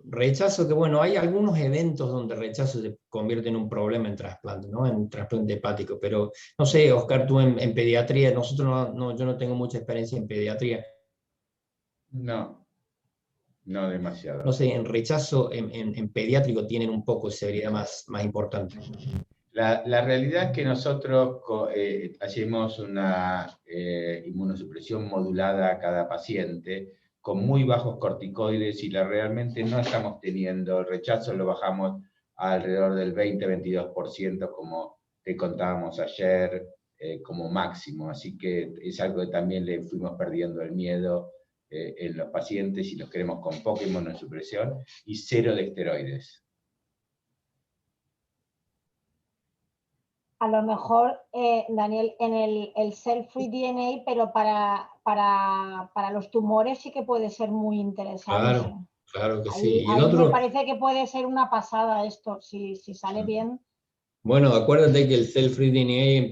rechazo, que bueno, hay algunos eventos donde rechazo se convierte en un problema en trasplante, ¿no? En trasplante hepático, pero no sé, Oscar, tú en pediatría, yo no tengo mucha experiencia en pediatría. No, no No demasiado. sé, en rechazo en pediátrico tienen un poco de severidad más importante. La realidad es que nosotros hacemos una inmunosupresión modulada a cada paciente con muy bajos corticoides y realmente no estamos teniendo el rechazo, lo bajamos a alrededor del 20-22%, como te contábamos ayer, como máximo. Así que es algo que también le fuimos perdiendo el miedo en los pacientes y los queremos con poca inmunosupresión y cero de esteroides. A lo mejor, Daniel, en el cell-free DNA, pero para los tumores sí que puede ser muy interesante. Claro que sí. Ahí, Y el ahí me otro, parece que puede ser una pasada esto, si sale bien. bueno, acuérdate que el cell-free DNA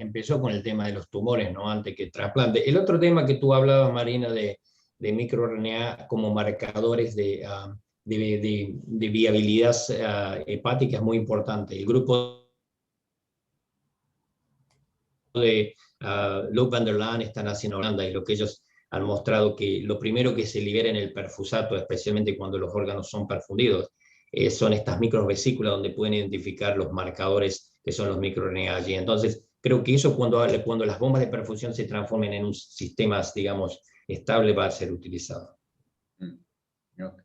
empezó con el tema de los tumores, ¿no? Antes que el trasplante. El otro tema que tú hablabas, Marina, de microRNA como marcadores de viabilidad hepática es muy importante. El grupo de Luc van der Laan están haciendo en Holanda, y lo que ellos han mostrado que lo primero que se libera en el perfusato, especialmente cuando los órganos son perfundidos, son estas microvesículas donde pueden identificar los marcadores que son los microRNA allí. Entonces, creo que eso cuando las bombas de perfusión se transformen en un sistema, digamos, estable, va a ser utilizado. Okay.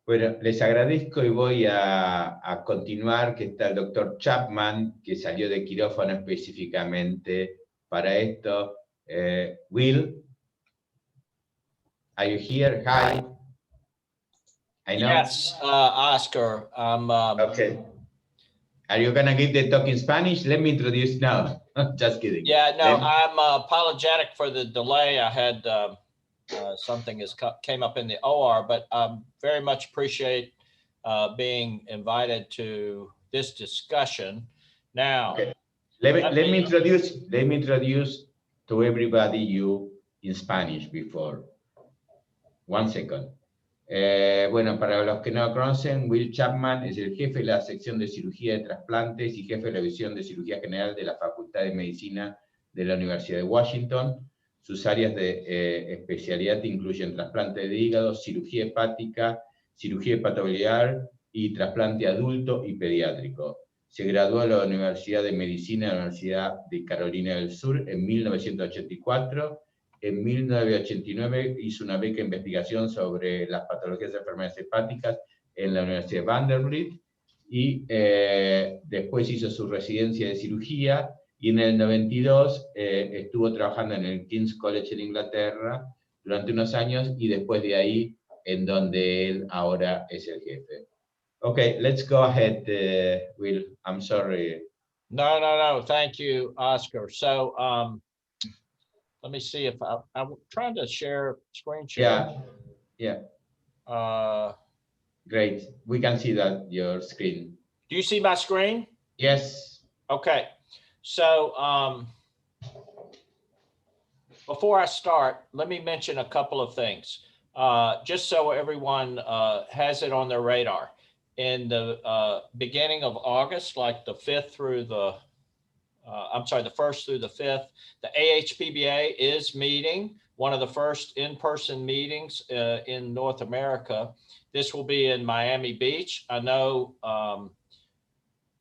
Bueno, les agradezco y voy a continuar, que está el doctor Chapman, que salió de quirófano específicamente para esto. Will, are you here? Hi. I know. Yes, Oscar. Okay. Are you going to give the talk in Spanish? Let me introduce now. Just kidding. Yeah, no, I'm apologetic for the delay. I had something came up in the OR, but very much appreciate being invited to this discussion. Now, okay. Let me introduce to everybody you in Spanish before. 1 second. Bueno, para los que no lo conocen, Will Chapman es el jefe de la sección de cirugía de trasplantes y jefe de la división de cirugía general de la Facultad de Medicina de la Universidad de Washington. Sus áreas de especialidad incluyen trasplante de hígado, cirugía hepática, cirugía hepatobiliar y trasplante adulto y pediátrico. Se graduó de la Universidad de Medicina de la Universidad de Carolina del Sur en 1984. En 1989 hizo una beca de investigación sobre las patologías de enfermedades hepáticas en la Universidad de Vanderbilt y después hizo su residencia de cirugía y en el 92 estuvo trabajando en el King's College en Inglaterra durante unos años y después de ahí en donde él ahora es el jefe. Okay, let's go ahead, Will. I'm sorry. No. Thank you, Oscar. So let me see if I'm trying to share screen share. Yeah. Uh, Great. We can see that your screen. do you see my screen? Yes. Okay. So before I start, let me mention a couple of things, just so everyone has it on their radar. In the beginning of August, like the 1st through the 5th, the AHPBA is meeting, one of the first in-person meetings in North America. This will be in Miami Beach. I know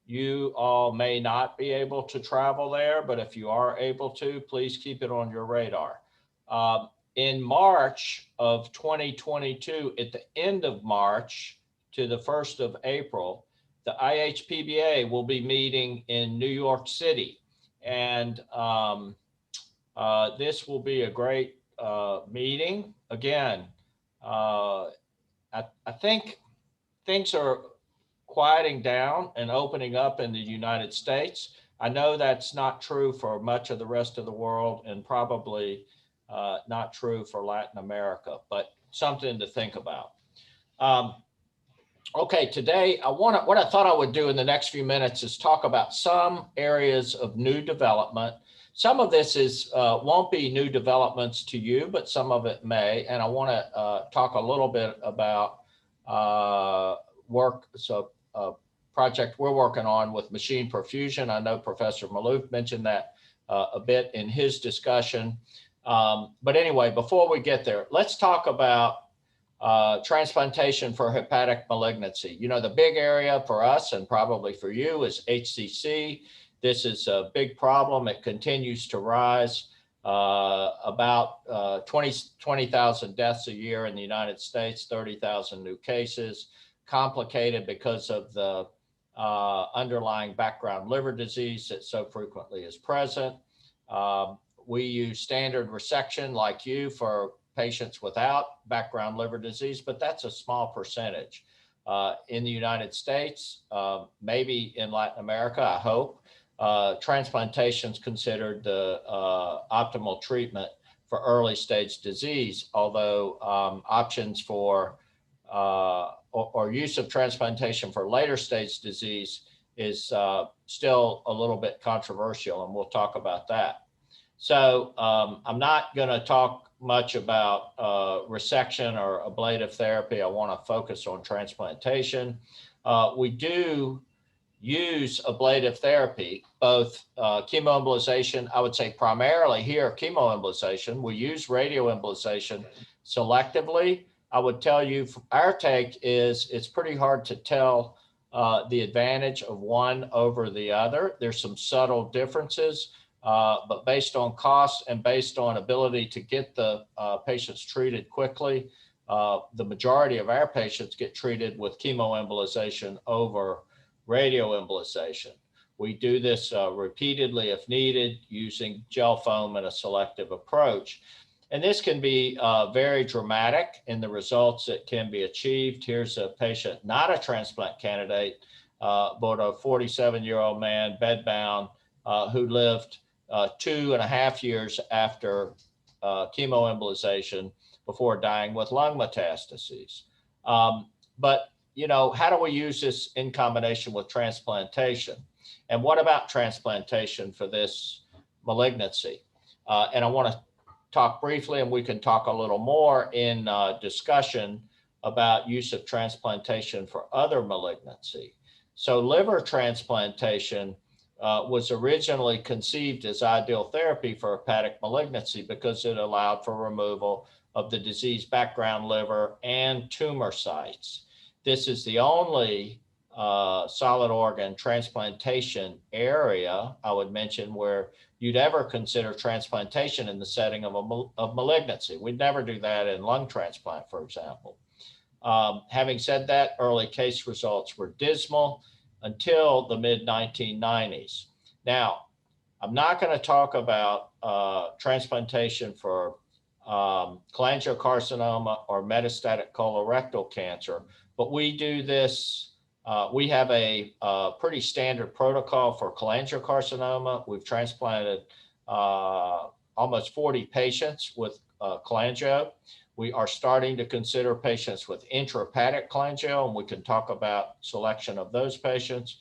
you all may not be able to travel there, but if you are able to, please keep it on your radar. In March of 2022, at the end of March to the 1st of April, the IHPBA will be meeting in New York City. And this will be a great meeting. Again, I think things are quieting down and opening up in the United States. I know that's not true for much of the rest of the world and probably not true for Latin America, but something to think about. Okay, today what I thought I would do in the next few minutes is talk about some areas of new development. Some of this won't be new developments to you, but some of it may. And I want to talk a little bit about project we're working on with machine perfusion. I know Professor Maloof mentioned that a bit in his discussion. But anyway, before we get there, let's talk about transplantation for hepatic malignancy. You know, the big area for us and probably for you is HCC. This is a big problem. It continues to rise. About 20,000 deaths a year in the United States, 30,000 new cases, complicated because of the underlying background liver disease that so frequently is present. We use standard resection like you for patients without background liver disease, but that's a small percentage. In the United States, maybe in Latin America, I hope, transplantation is considered the optimal treatment for early stage disease, although options for or use of transplantation for later stage disease is still a little bit controversial, and we'll talk about that. So I'm not going to talk much about resection or ablative therapy. I want to focus on transplantation. We do use ablative therapy, both chemoembolization, I would say primarily here chemoembolization. We use radioembolization selectively. I would tell you our take is it's pretty hard to tell the advantage of one over the other. There's some subtle differences, but based on cost and based on ability to get the patients treated quickly, the majority of our patients get treated with chemoembolization over radioembolization. We do this repeatedly if needed using gel foam and a selective approach. And this can be very dramatic in the results that can be achieved. Here's a patient, not a transplant candidate, but a 47-year-old man, bedbound, who lived 2.5 years after chemoembolization before dying with lung metastases. But, you know, how do we use this in combination with transplantation? And what about transplantation for this malignancy? And I want to talk briefly, and we can talk a little more in discussion about use of transplantation for other malignancy. So liver transplantation was originally conceived as ideal therapy for hepatic malignancy because it allowed for removal of the disease background liver and tumor sites. This is the only solid organ transplantation area, I would mention, where you'd ever consider transplantation in the setting of malignancy. We'd never do that in lung transplant, for example. Having said that, early case results were dismal until the mid-1990s. Now, I'm not going to talk about transplantation for cholangiocarcinoma or metastatic colorectal cancer, but we do this. We have a pretty standard protocol for cholangiocarcinoma. We've transplanted almost 40 patients with cholangio. We are starting to consider patients with intrahepatic cholangio, and we can talk about selection of those patients.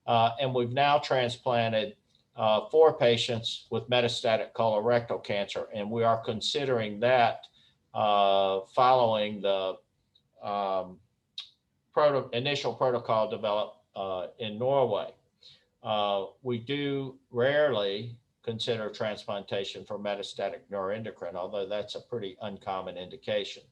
And we've now transplanted 4 patients with metastatic colorectal cancer, and we are considering that following the initial protocol developed in Norway. We do rarely consider transplantation for metastatic neuroendocrine, although that's a pretty uncommon indication.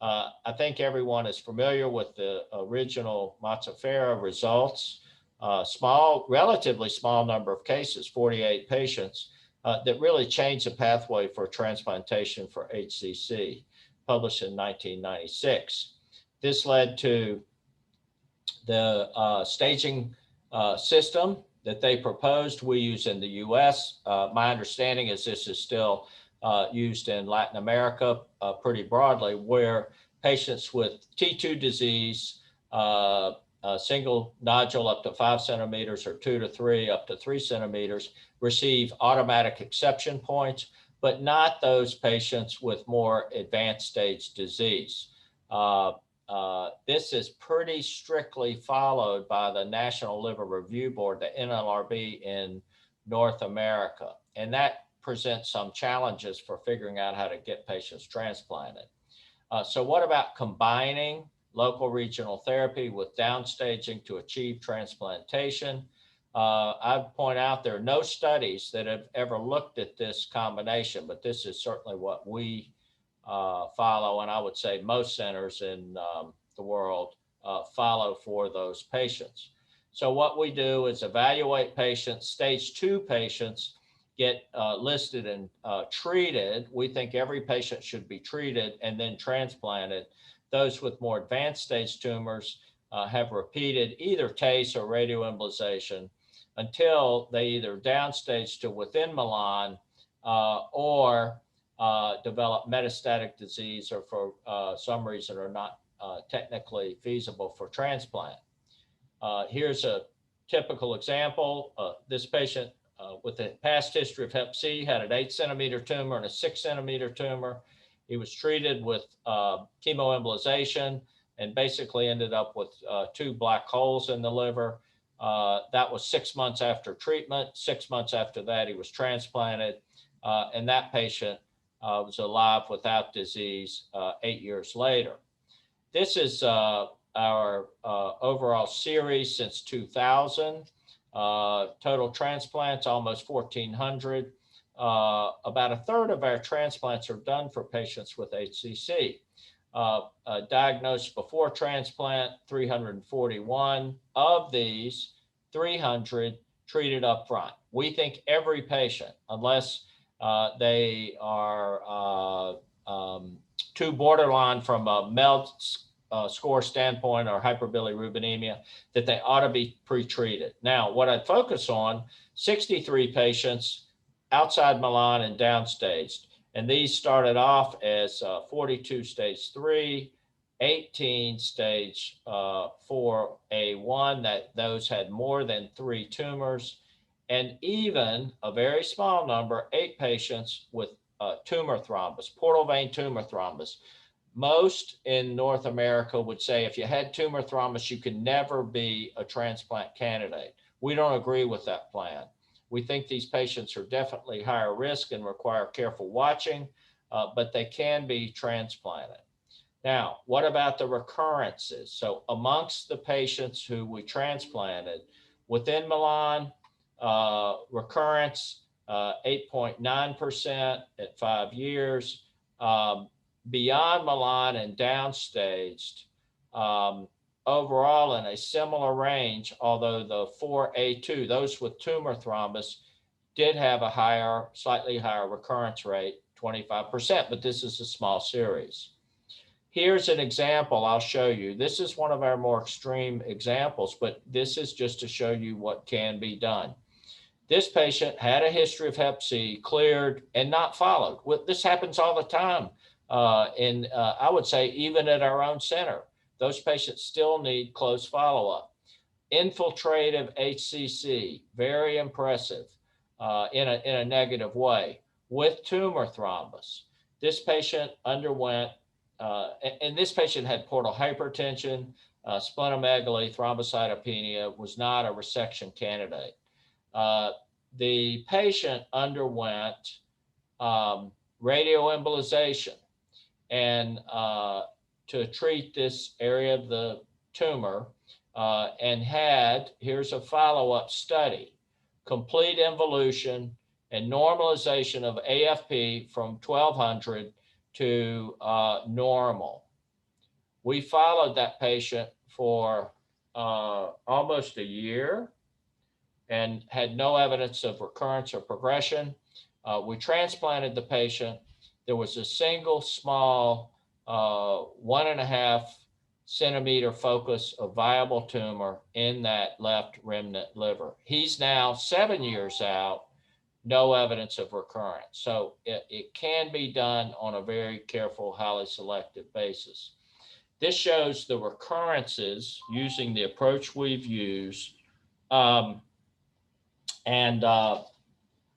I think everyone is familiar with the original Mazzaferra results. Relatively small number of cases, 48 patients, that really changed the pathway for transplantation for HCC, published in 1996. This led to the staging system that they proposed we use in the US. My understanding is this is still used in Latin America pretty broadly, where patients with T2 disease, a single nodule up to 5 centimeters or 2 to 3 up to 3 centimeters receive automatic exception points, but not those patients with more advanced stage disease. This is pretty strictly followed by the National Liver Review Board, the NLRB in North America. And that presents some challenges for figuring out how to get patients transplanted. So what about combining local regional therapy with downstaging to achieve transplantation? I'd point out there are no studies that have ever looked at this combination, but this is certainly what we follow, and I would say most centers in the world follow for those patients. So what we do is evaluate patients. Stage 2 patients get listed and treated. We think every patient should be treated and then transplanted. Those with more advanced stage tumors have repeated either TACE or radioembolization until they either downstage to within Milan or develop metastatic disease, or for some reason are not technically feasible for transplant. Here's a typical example. This patient with a past history of Hep C had an 8 centimeter tumor and a 6 centimeter tumor. He was treated with chemoembolization and basically ended up with 2 black holes in the liver. That was 6 months after treatment. 6 months after that, he was transplanted, and that patient was alive without disease 8 years later. This is our overall series since 2000. Total transplants, almost 1,400. About a third of our transplants are done for patients with HCC. Diagnosed before transplant, 341. Of these, 300 treated up front. We think every patient, unless they are too borderline from a MELD score standpoint or hyperbilirubinemia, that they ought to be pre-treated. Now, what I'd focus on, 63 patients outside Milan and downstaged. And these started off as 42 stage 3, 18 stage 4A1, that those had more than 3 tumors, and even a very small number, 8 patients with tumor thrombus, portal vein tumor thrombus. Most in North America would say if you had tumor thrombus, you can never be a transplant candidate. We don't agree with that plan. We think these patients are definitely higher risk and require careful watching, but they can be transplanted. Now, what about the recurrences? So amongst the patients who we transplanted, within Milan, recurrence 8.9% at 5 years. Beyond Milan and downstaged, overall in a similar range, although the 4A2, those with tumor thrombus, did have a slightly higher recurrence rate, 25%, but this is a small series. Here's an example I'll show you. This is one of our more extreme examples, but this is just to show you what can be done. This patient had a history of Hep C, cleared and not followed. This happens all the time. I would say even at our own center, those patients still need close follow-up. Infiltrative HCC, very impressive in a negative way, with tumor thrombus. This patient underwent, and this patient had portal hypertension, splenomegaly, thrombocytopenia, was not a resection candidate. The patient underwent radioembolization and to treat this area of the tumor, and had, here's a follow-up study, complete involution and normalization of AFP from 1200 to normal. We followed that patient for almost a year and had no evidence of recurrence or progression. We transplanted the patient. There was a single small 1.5 centimeter focus of viable tumor in that left remnant liver. He's now 7 years out, no evidence of recurrence. So it can be done on a very careful, highly selective basis. This shows the recurrences using the approach we've used, and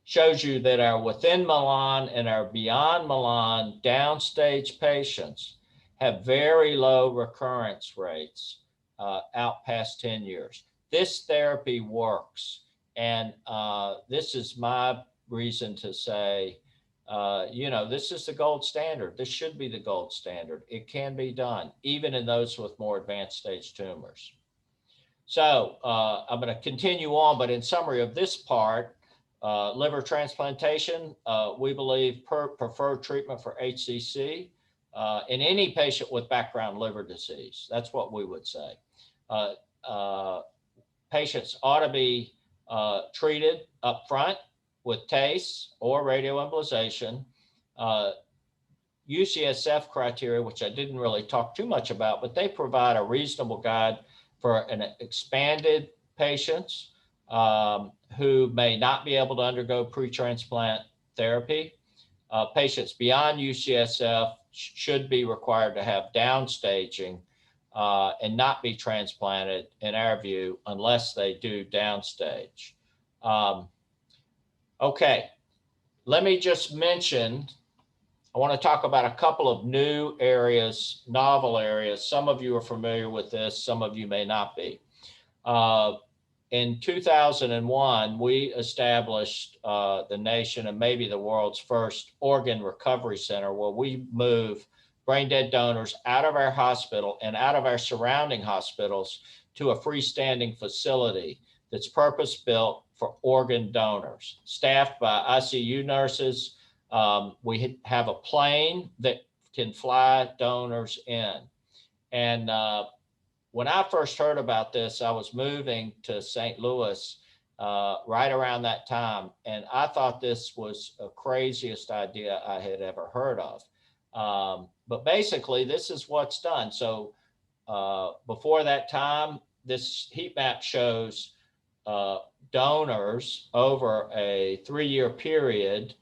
shows you that our within Milan and our beyond Milan downstage patients have very low recurrence rates out past 10 years. This therapy works. And this is my reason to say, this is the gold standard. This should be the gold standard. It can be done, even in those with more advanced stage tumors. So I'm going to continue on, but in summary of this part, liver transplantation, we believe preferred treatment for HCC in any patient with background liver disease. That's what we would say. Patients ought to be treated up front with TACE or radioembolization. UCSF criteria, which I didn't really talk too much about, but they provide a reasonable guide for an expanded patients who may not be able to undergo pre-transplant therapy. Patients beyond UCSF should be required to have downstaging and not be transplanted, in our view, unless they do downstage. Okay, let me just mention, I want to talk about a couple of new areas, novel areas. Some of you are familiar with this, some of you may not be. In 2001, we established the nation and maybe the world's first organ recovery center, where we move brain dead donors out of our hospital and out of our surrounding hospitals to a freestanding facility that's purpose-built for organ donors, staffed by ICU nurses. We have a plane that can fly donors in. And when I first heard about this, I was moving to St. Louis right around that time. And I thought this was the craziest idea I had ever heard of. But basically, this is what's done. So before that time, this heat map shows donors over a 3-year period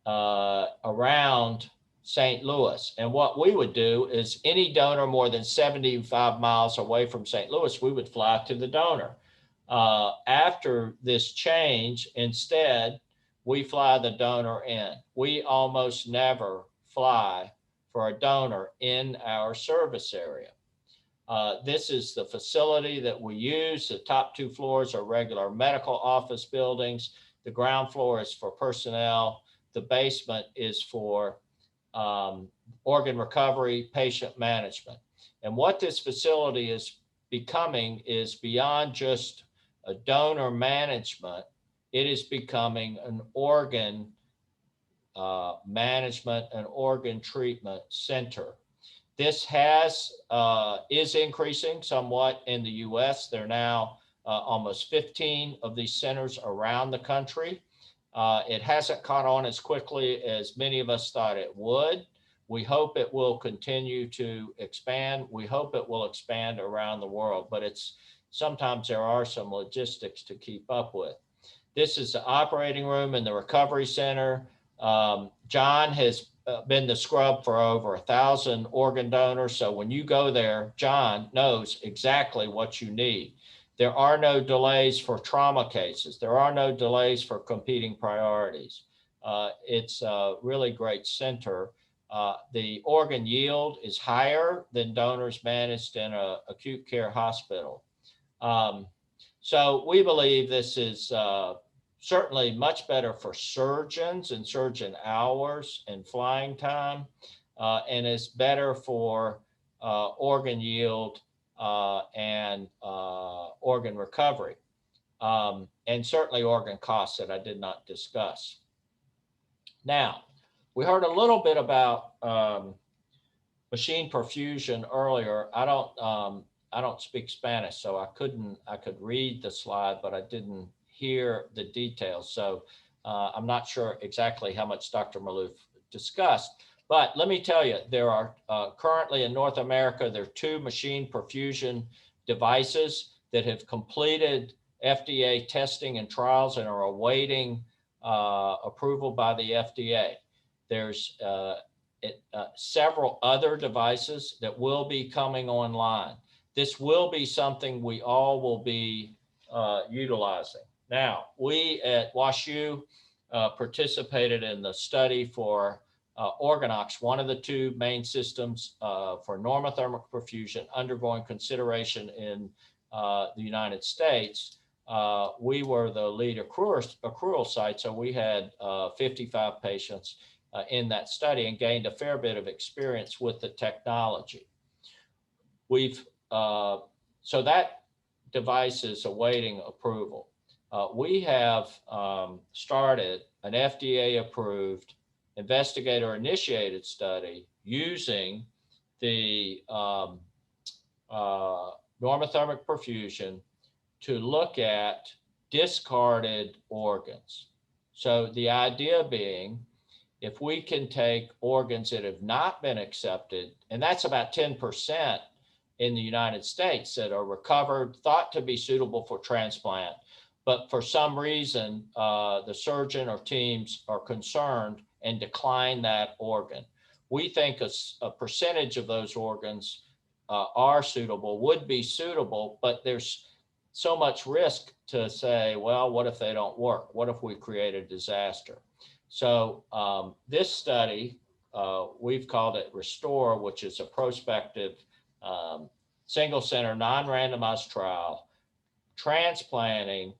around St. Louis. And what we would do is any donor more than 75 miles away from St. Louis, we would fly to the donor. After this change, instead, we fly the donor in. We almost never fly for a donor in our service area. This is the facility that we use. The top 2 floors are regular medical office buildings. The ground floor is for personnel. The basement is for organ recovery, patient management. And what this facility is becoming is beyond just a donor management. It is becoming an organ management and organ treatment center. This is increasing somewhat in the US. There are now almost 15 of these centers around the country. It hasn't caught on as quickly as many of us thought it would, We hope it will continue to expand. We hope it will expand around the world, but sometimes there are some logistics to keep up with. This is the operating room in the recovery center. John has been the scrub for over 1,000 organ donors. So when you go there, John knows exactly what you need. There are no delays for trauma cases. There are no delays for competing priorities. It's a really great center. The organ yield is higher than donors managed in an acute care hospital. So we believe this is certainly much better for surgeons and surgeon hours and flying time, and is better for organ yield and organ recovery, and certainly organ costs that I did not discuss. Now, we heard a little bit about machine perfusion earlier. I don't speak Spanish, so I could read the slide, but I didn't hear the details. So I'm not sure exactly how much Dr. Maloof discussed, but let me tell you, there are currently in North America, there are 2 machine perfusion devices that have completed FDA testing and trials and are awaiting approval by the FDA. There's several other devices that will be coming online. This will be something we all will be utilizing. Now, we at WashU participated in the study for OrganOx, one of the 2 main systems for normothermic perfusion undergoing consideration in the United States. We were the lead accrual site, so we had 55 patients in that study and gained a fair bit of experience with the technology. So that device is awaiting approval. We have started an FDA-approved investigator-initiated study using the normothermic perfusion to look at discarded organs. So the idea being, if we can take organs that have not been accepted, and that's about 10% in the United States that are recovered, thought to be suitable for transplant, but for some reason, the surgeon or teams are concerned and decline that organ. We think a percentage of those organs are suitable, would be suitable, but there's so much risk to say, well, what if they don't work? What if we create a disaster? So this study, we've called it RESTORE, which is a prospective single center, non-randomized trial, transplanting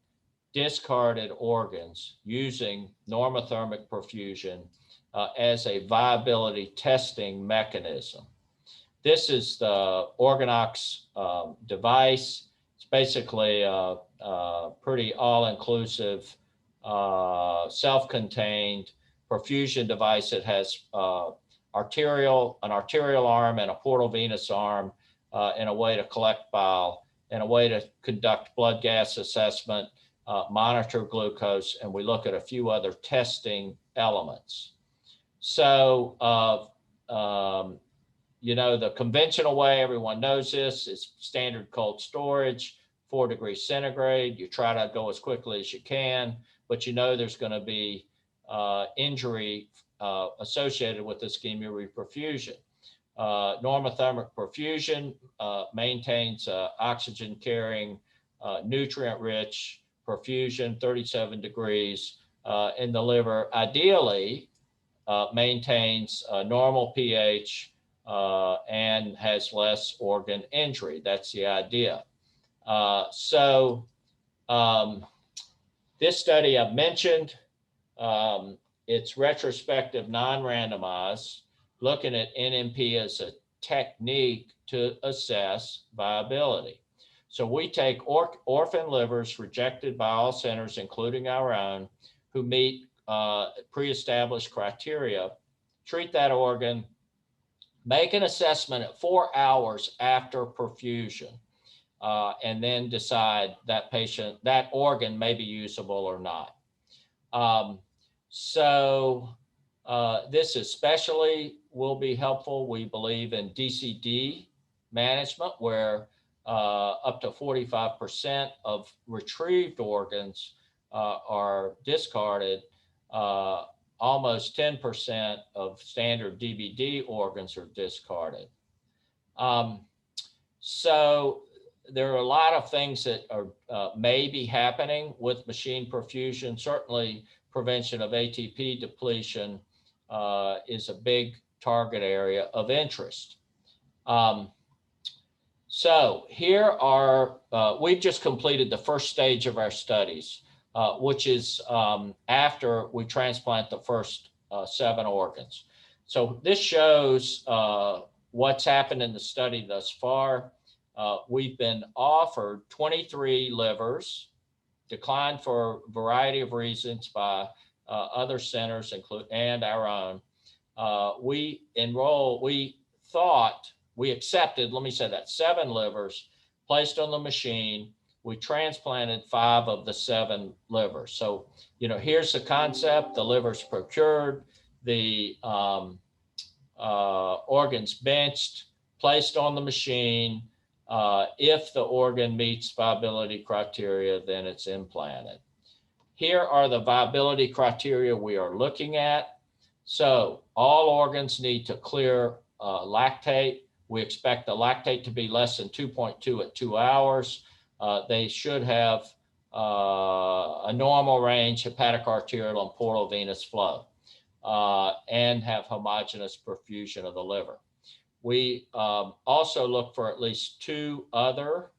discarded organs using normothermic perfusion as a viability testing mechanism. This is the OrganOx device. It's basically a pretty all-inclusive, self-contained perfusion device that has an arterial arm and a portal venous arm, and a way to collect bile, and a way to conduct blood gas assessment, monitor glucose, and we look at a few other testing elements. So, the conventional way, everyone knows this, is standard cold storage, 4 degrees centigrade. You try to go as quickly as you can, but there's going to be injury associated with ischemia reperfusion. Normothermic perfusion maintains oxygen-carrying, nutrient-rich perfusion, 37 degrees in the liver. Ideally, maintains a normal pH and has less organ injury. That's the idea. This study I've mentioned, it's retrospective, non-randomized, looking at NMP as a technique to assess viability. So we take orphan livers rejected by all centers, including our own, who meet pre-established criteria, treat that organ, make an assessment at 4 hours after perfusion, and then decide that organ may be usable or not. So This especially will be helpful, we believe, in DCD management, where up to 45% of retrieved organs are discarded. Almost 10% of standard DBD organs are discarded. So there are a lot of things that are may be happening with machine perfusion. Certainly prevention of ATP depletion is a big target area of interest. So here are, we've just completed the first stage of our studies, which is after we transplant the first 7 organs. So this shows what's happened in the study thus far. We've been offered 23 livers, declined for a variety of reasons by other centers and our own. We accepted, let me say that, 7 livers placed on the machine. We transplanted 5 of the 7 livers. So, you know, here's the concept: the liver's procured, the organs benched, placed on the machine. If the organ meets viability criteria, then it's implanted. Here are the viability criteria we are looking at. So all organs need to clear lactate. We expect the lactate to be less than 2.2 at 2 hours. They should have a normal range hepatic arterial and portal venous flow and have homogeneous perfusion of the liver. We also look for at least 2 other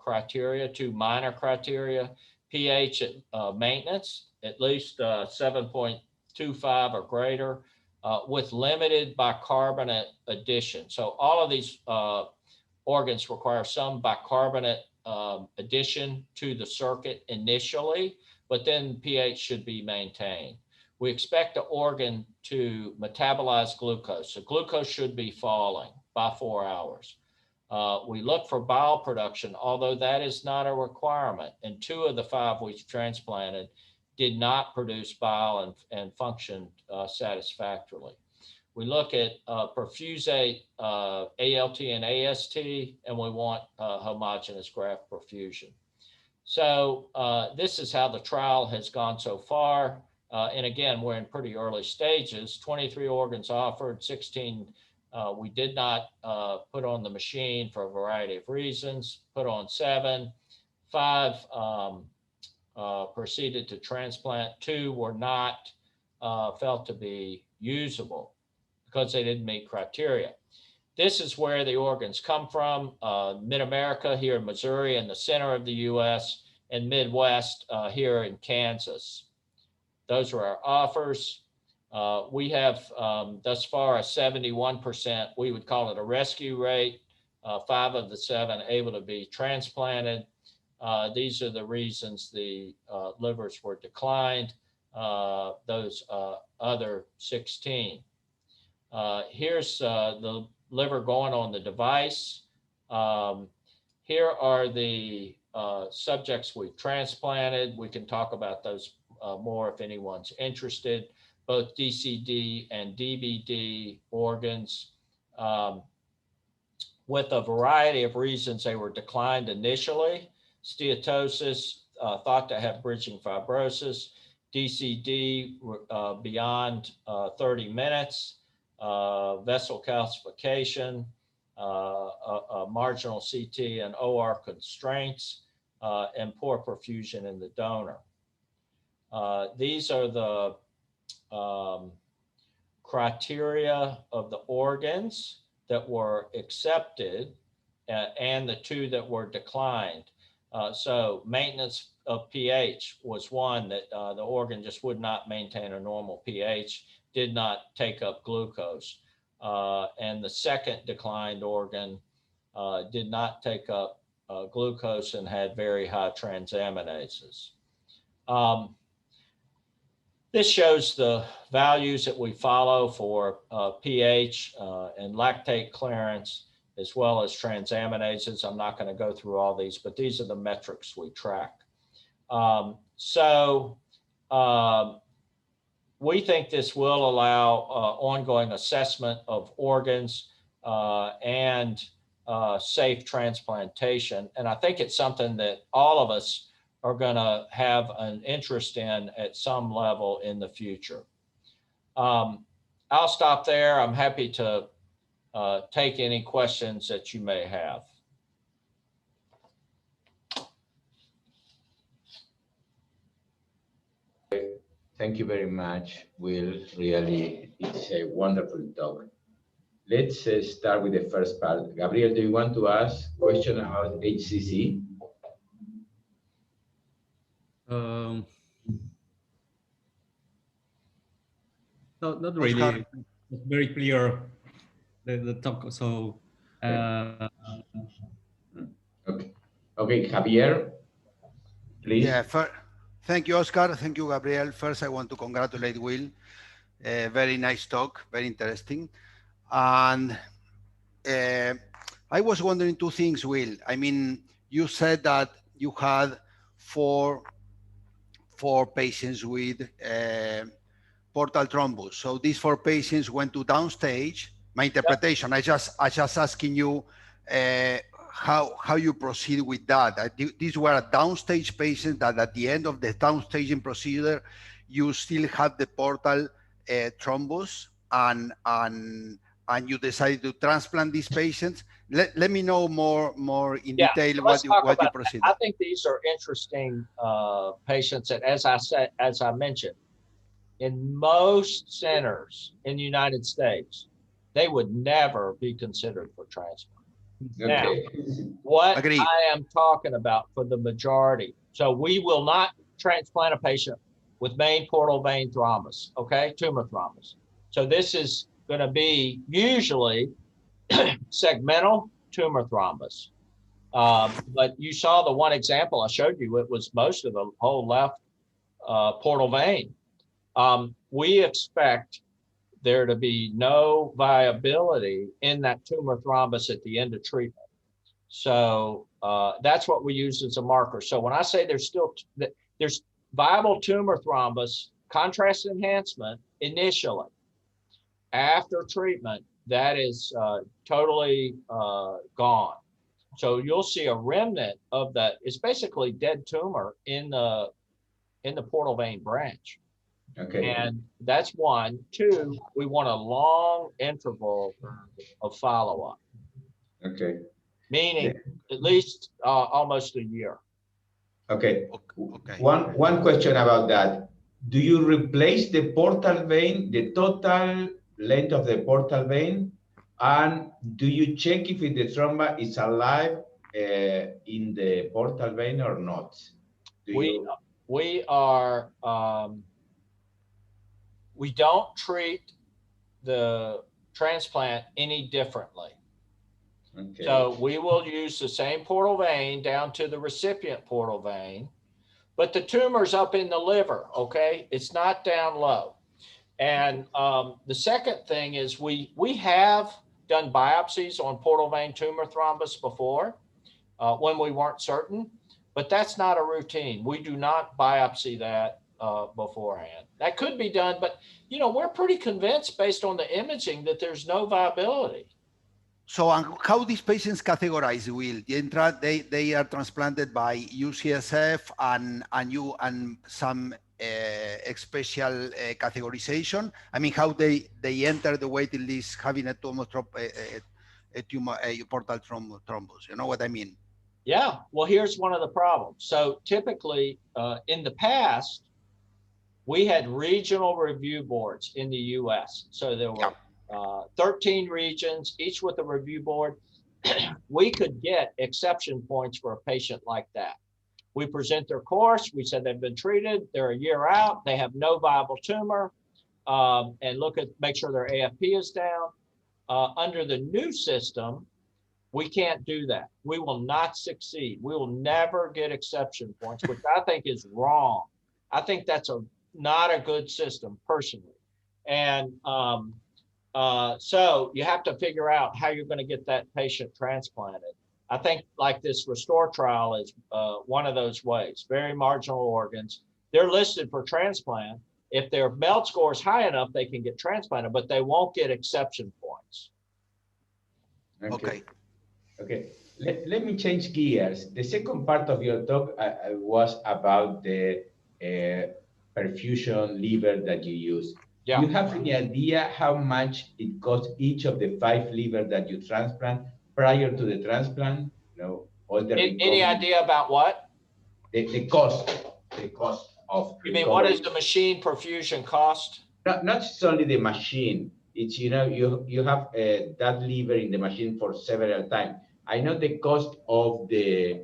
criteria, 2 minor criteria: pH at maintenance, at least 7.25 or greater, with limited bicarbonate addition. So all of these organs require some bicarbonate addition to the circuit initially, but then pH should be maintained. We expect the organ to metabolize glucose. So glucose should be falling by 4 hours. We look for bile production, although that is not a requirement. And 2 of the 5 we transplanted did not produce bile and functioned satisfactorily. We look at perfusate ALT and AST, and we want homogeneous graft perfusion. So this is how the trial has gone so far. And again, we're in pretty early stages. 23 organs offered, 16 we did not put on the machine for a variety of reasons, put on 7, 5 proceeded to transplant, 2 were not felt to be usable because they didn't meet criteria. This is where the organs come from: Mid-America here in Missouri, in the center of the US, and Midwest here in Kansas. Those are our offers. We have thus far a 71%, we would call it a rescue rate, 5 of the 7 able to be transplanted. These are the reasons the livers were declined, those other 16. Here's the liver going on the device. Here are the subjects we've transplanted. We can talk about those more if anyone's interested. Both DCD and DBD organs. With a variety of reasons, they were declined initially. Steatosis, thought to have bridging fibrosis. DCD beyond 30 minutes. Vessel calcification, marginal CT and OR constraints, and poor perfusion in the donor. These are the criteria of the organs that were accepted and the 2 that were declined. So maintenance of pH was one that the organ just would not maintain a normal pH, did not take up glucose. And the second declined organ did not take up glucose and had very high transaminases. This shows the values that we follow for pH and lactate clearance, as well as transaminases. I'm not going to go through all these, but these are the metrics we track. we think this will allow ongoing assessment of organs and safe transplantation. And I think it's something that all of us are going to have an interest in at some level in the future. I'll stop there. I'm happy to take any questions that you may have. Thank you very much, Will. Really, it's a wonderful talk. Let's start with the first part. Gabriel, do you want to ask a question about HCC? Not really. It's very clear, the talk. So, Okay, Javier, please. Yeah, thank you, Oscar. Thank you, Gabriel. First, I want to congratulate Will. Very nice talk, very interesting. And I was wondering two things, Will. I mean, you said that you had four patients with portal thrombus. So these 4 patients went to downstage. My interpretation, I just asking you how you proceed with that. These were downstage patients that at the end of the downstaging procedure, you still have the portal thrombus and you decided to transplant these patients. Let me know more in detail what you proceeded. I think these are interesting patients that, as I mentioned, in most centers in the United States, they would never be considered for transplant. Okay. Now, what I am talking about for the majority, so we will not transplant a patient with main portal vein thrombus, okay, tumor thrombus. So this is going to be usually segmental tumor thrombus. But you saw the one example I showed you, it was most of the whole left portal vein. We expect there to be no viability in that tumor thrombus at the end of treatment. So that's what we use as a marker. So when I say there's viable tumor thrombus, contrast enhancement initially. After treatment, that is totally gone. So you'll see a remnant of that. It's basically dead tumor in the portal vein branch. Okay. And that's 1. 2, we want a long interval of follow-up. Okay. Meaning at least almost a year. Okay. Okay. One question about that. Do you replace the portal vein, the total length of the portal vein? And do you check if the thromba is alive in the portal vein or not? We don't treat the transplant any differently. Okay. So we will use the same portal vein down to the recipient portal vein, but the tumor's up in the liver, okay? It's not down low. And the second thing is we have done biopsies on portal vein tumor thrombus before when we weren't certain, but that's not a routine. We do not biopsy that beforehand. That could be done, but we're pretty convinced based on the imaging that there's no viability. So how these patients categorize, Will? They are transplanted by UCSF and some special categorization. I mean, how they enter the waiting list having a portal thrombus. You know what I mean? Yeah. Well, here's one of the problems. So typically in the past, we had regional review boards in the U.S. So there were 13 regions, each with a review board. We could get exception points for a patient like that. We present their course. We said they've been treated. They're a year out. They have no viable tumor. And make sure their AFP is down. Under the new system, we can't do that. We will not succeed. We will never get exception points, which I think is wrong. I think that's not a good system personally. And so you have to figure out how you're going to get that patient transplanted. I think like this RESTORE trial is one of those ways. Very marginal organs. They're listed for transplant, if their MELD score is high enough, they can get transplanted, but they won't get exception points. Okay. Okay. Let me change gears. The second part of your talk was about the perfusion liver that you use. Yeah. Do you have any idea how much it costs each of the 5 liver that you transplant prior to the transplant? No, all the Any idea about what? The cost of You mean, what does the machine perfusion cost? Not just only the machine. It's, you know, you have that liver in the machine for several times. I know the cost of the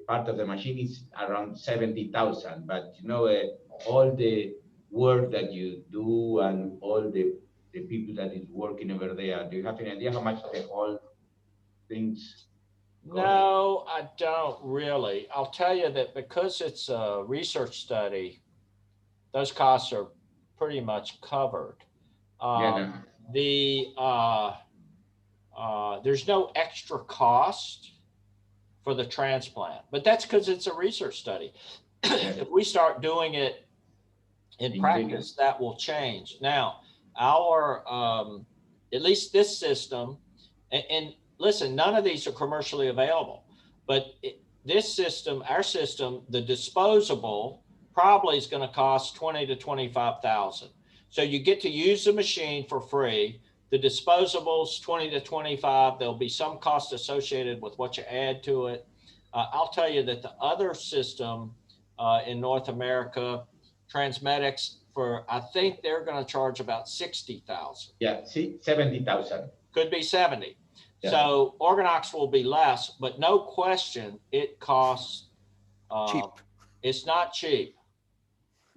part of the machine is around 70,000, but you know, all the work that you do and all the people that is working over there, do you have any idea how much the whole things cost? No, I don't really. I'll tell you that because it's a research study, those costs are pretty much covered. There's no extra cost for the transplant, but that's because it's a research study. If we start doing it in practice, that will change. Now, our, at least this system, and listen, none of these are commercially available, but this system, our system, the disposable probably is going to cost 20 to 25,000. So you get to use the machine for free. The disposables, 20 to 25, there'll be some cost associated with what you add to it. I'll tell you that the other system in North America, Transmedics, I think they're going to charge about 60,000. Yeah, see, 70,000. Could be 70. Yeah. So OrganOx will be less, but no question it costs, cheap. It's not cheap.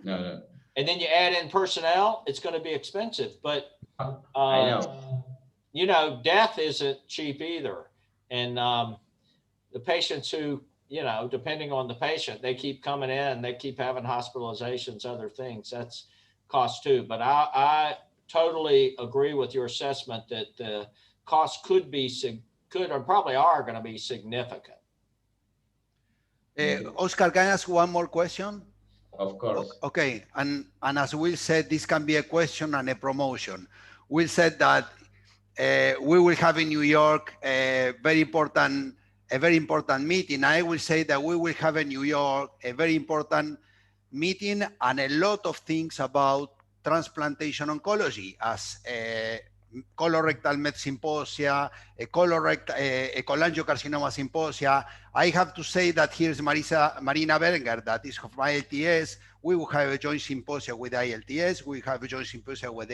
No. And then you add in personnel, it's going to be expensive, but I know. You know, death isn't cheap either. And the patients who, you know, depending on the patient, they keep coming in, they keep having hospitalizations, other things, that's cost too. But I totally agree with your assessment that the costs could or probably are going to be significant. Oscar, can I ask one more question? Of course. Okay, and as Will said, this can be a question and a promotion. Will said that we will have in New York a very important meeting. I will say that we will have in New York a very important meeting and a lot of things about transplantation oncology, as colorectal met symposia, a cholangiocarcinoma symposia. I have to say that here's Marina Berger, that is of my ILTS. We will have a joint symposia with ILTS. We have a joint symposia with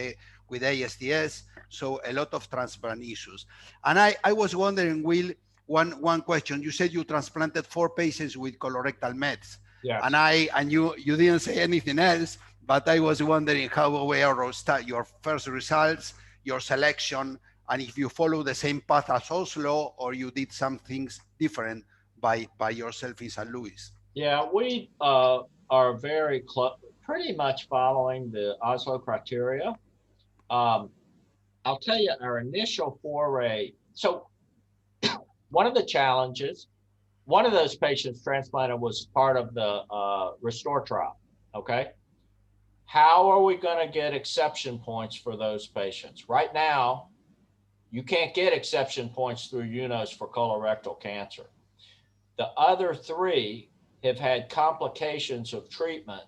ASTS. So a lot of transplant issues. And I was wondering, Will, one question. You said you transplanted 4 patients with colorectal mets. Yeah. And you didn't say anything else, but I was wondering how were your first results, your selection, and if you follow the same path as Oslo or you did some things different by yourself in St. Louis. Yeah, we are very pretty much following the Oslo criteria. I'll tell you our initial foray. So one of the challenges, one of those patients transplanted was part of the Restore trial, okay? How are we going to get exception points for those patients? Right now, you can't get exception points through UNOS for colorectal cancer. The other 3 have had complications of treatment,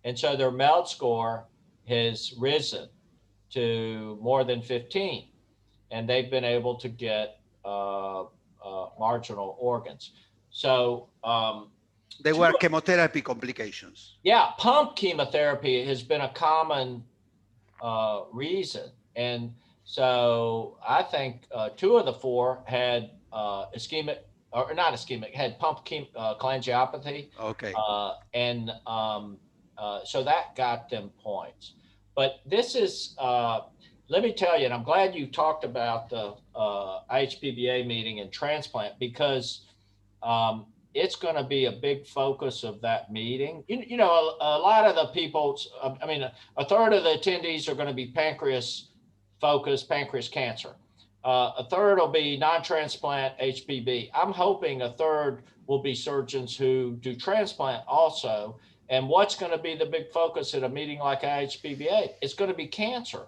and so their MELD score has risen to more than 15, and they've been able to get marginal organs. So they were chemotherapy complications. Yeah, pump chemotherapy has been a common reason. And so I think 2 of the 4 had ischemic, or not ischemic, had pump cholangiopathy. Okay. So that got them points. But this is, let me tell you, and I'm glad you talked about the IHPBA meeting and transplant, because it's going to be a big focus of that meeting. You know, a lot of the people, I mean, a third of the attendees are going to be pancreas cancer. A third will be non-transplant HPB. I'm hoping a third will be surgeons who do transplant also. And what's going to be the big focus at a meeting like IHBBA? It's going to be cancer.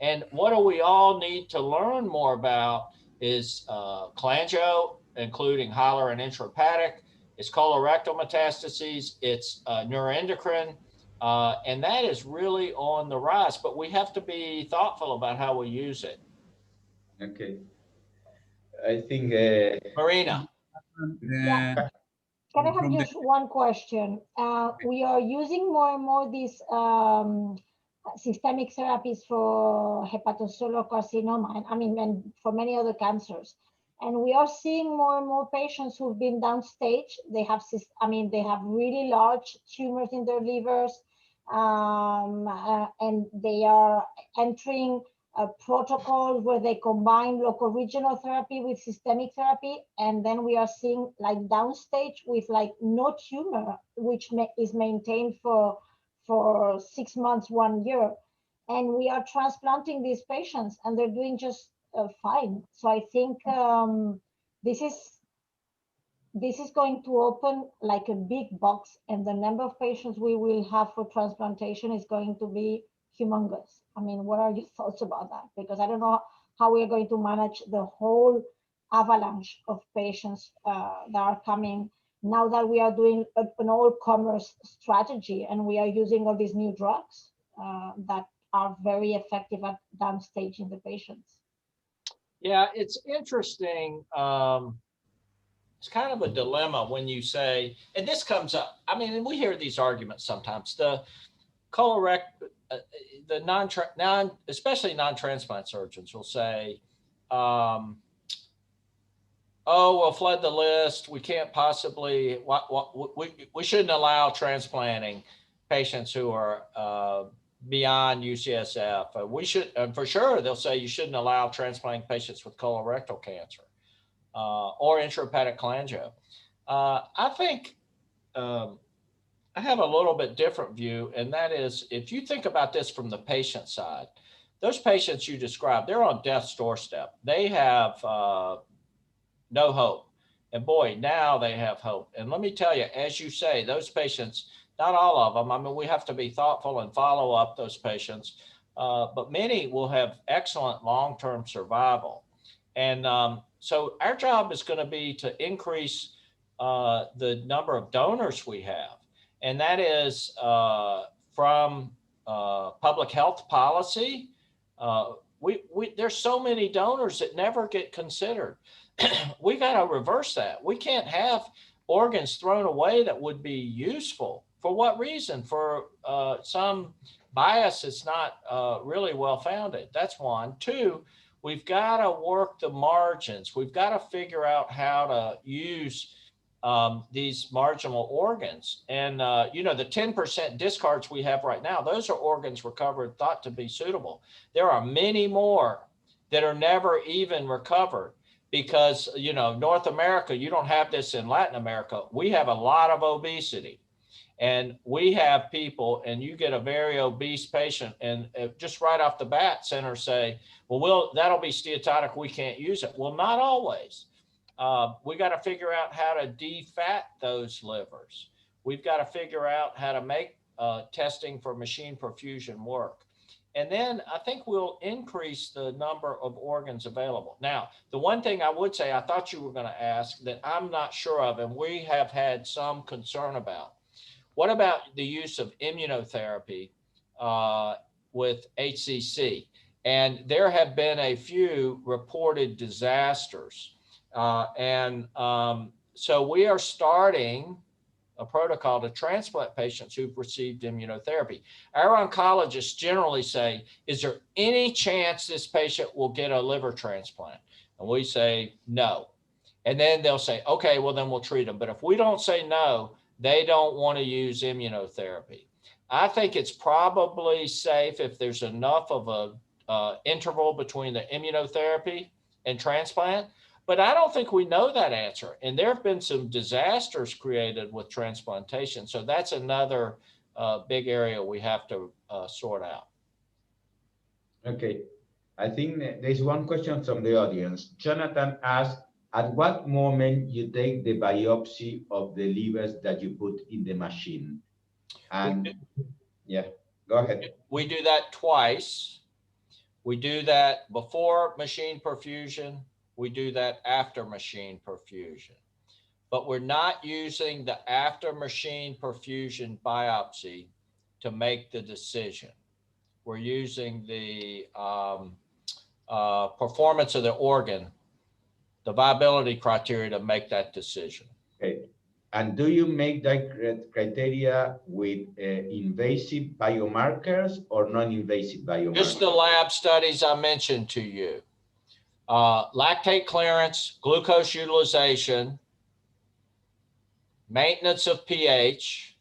And what do we all need to learn more about is cholangio, including hilar and intrahepatic. It's colorectal metastases. It's neuroendocrine. And that is really on the rise, but we have to be thoughtful about how we use it. Okay. I think... Marina. Yeah. Can I have just one question? We are using more and more these systemic therapies for hepatocellular carcinoma, and I mean, and for many other cancers. And we are seeing more and more patients who've been downstage. They have, they have really large tumors in their livers, and they are entering a protocol where they combine local regional therapy with systemic therapy. And then we are seeing like downstage with like no tumor, which is maintained for 6 months, 1 year. And we are transplanting these patients and they're doing just fine. So I think this is going to open like a big box, and the number of patients we will have for transplantation is going to be humongous. I mean, what are your thoughts about that? Because I don't know how we are going to manage the whole avalanche of patients that are coming now that we are doing an all-commerce strategy and we are using all these new drugs that are very effective at downstaging the patients. Yeah, it's interesting. It's kind of a dilemma when you say, and this comes up, I mean, we hear these arguments sometimes. The colorectal, especially non-transplant surgeons will say, oh, we'll flood the list. We can't possibly, we shouldn't allow transplanting patients who are beyond UCSF. We should, for sure, they'll say you shouldn't allow transplanting patients with colorectal cancer or intrahepatic cholangio. I think I have a little bit different view, and that is, if you think about this from the patient side, those patients you described, they're on death's doorstep. They have no hope. And boy, now they have hope. And let me tell you, as you say, those patients, not all of them, I mean, we have to be thoughtful and follow up those patients, but many will have excellent long-term survival. And so our job is going to be to increase the number of donors we have. And that is from public health policy. There's so many donors that never get considered. We got to reverse that. We can't have organs thrown away that would be useful. For what reason? For some bias that's not really well founded. That's one. Two, we've got to work the margins. We've got to figure out how to use these marginal organs. And, you know, the 10% discards we have right now, those are organs recovered, thought to be suitable. There are many more that are never even recovered because, you know, North America, you don't have this in Latin America. We have a lot of obesity. And we have people, and you get a very obese patient, and just right off the bat, centers say, well, that'll be steatotic, we can't use it. Well, not always. We got to figure out how to defat those livers. We've got to figure out how to make testing for machine perfusion work. And then I think we'll increase the number of organs available. Now, the one thing I would say, I thought you were going to ask that I'm not sure of, and we have had some concern about. What about the use of immunotherapy with HCC? And there have been a few reported disasters. So we are starting a protocol to transplant patients who've received immunotherapy. Our oncologists generally say, is there any chance this patient will get a liver transplant? And we say, no. And then they'll say, okay, well, then we'll treat them. But if we don't say no, they don't want to use immunotherapy. I think it's probably safe if there's enough of a interval between the immunotherapy and transplant. But I don't think we know that answer. And there have been some disasters created with transplantation. So that's another big area we have to sort out. Okay. I think there's one question from the audience. Jonathan asked, at what moment you take the biopsy of the livers that you put in the machine? And yeah, go ahead. We do that twice. We do that before machine perfusion. We do that after machine perfusion. But we're not using the after machine perfusion biopsy to make the decision. We're using the performance of the organ, the viability criteria to make that decision. Okay. And do you make that criteria with invasive biomarkers or non-invasive biomarkers? Just the lab studies I mentioned to you. Lactate clearance, glucose utilization, maintenance of pH,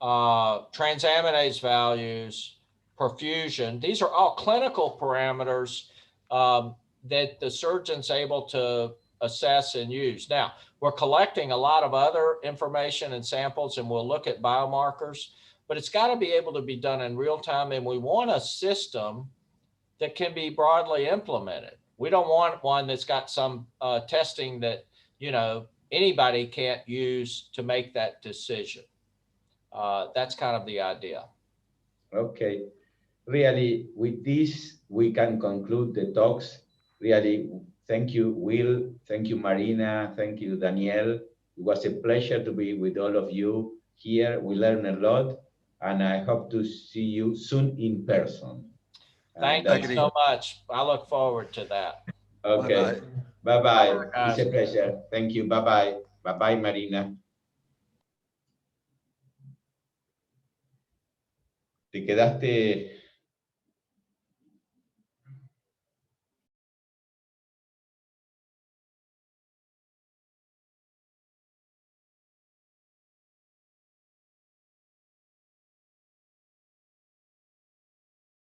transaminase values, perfusion. These are all clinical parameters that the surgeon's able to assess and use. Now, we're collecting a lot of other information and samples, and we'll look at biomarkers, but it's got to be able to be done in real time, and we want a system that can be broadly implemented. We don't want one that's got some testing that, you know, anybody can't use to make that decision. That's kind of the idea. Okay. Really, with this, we can conclude the talks. Really, thank you, Will. Thank you, Marina. Thank you, Daniel. It was a pleasure to be with all of you here. We learned a lot, and I hope to see you soon in person. Thank you so much. I look forward to that. Okay. Bye-bye. It's a pleasure. Thank you. Bye-bye. Bye-bye, Marina. Te quedaste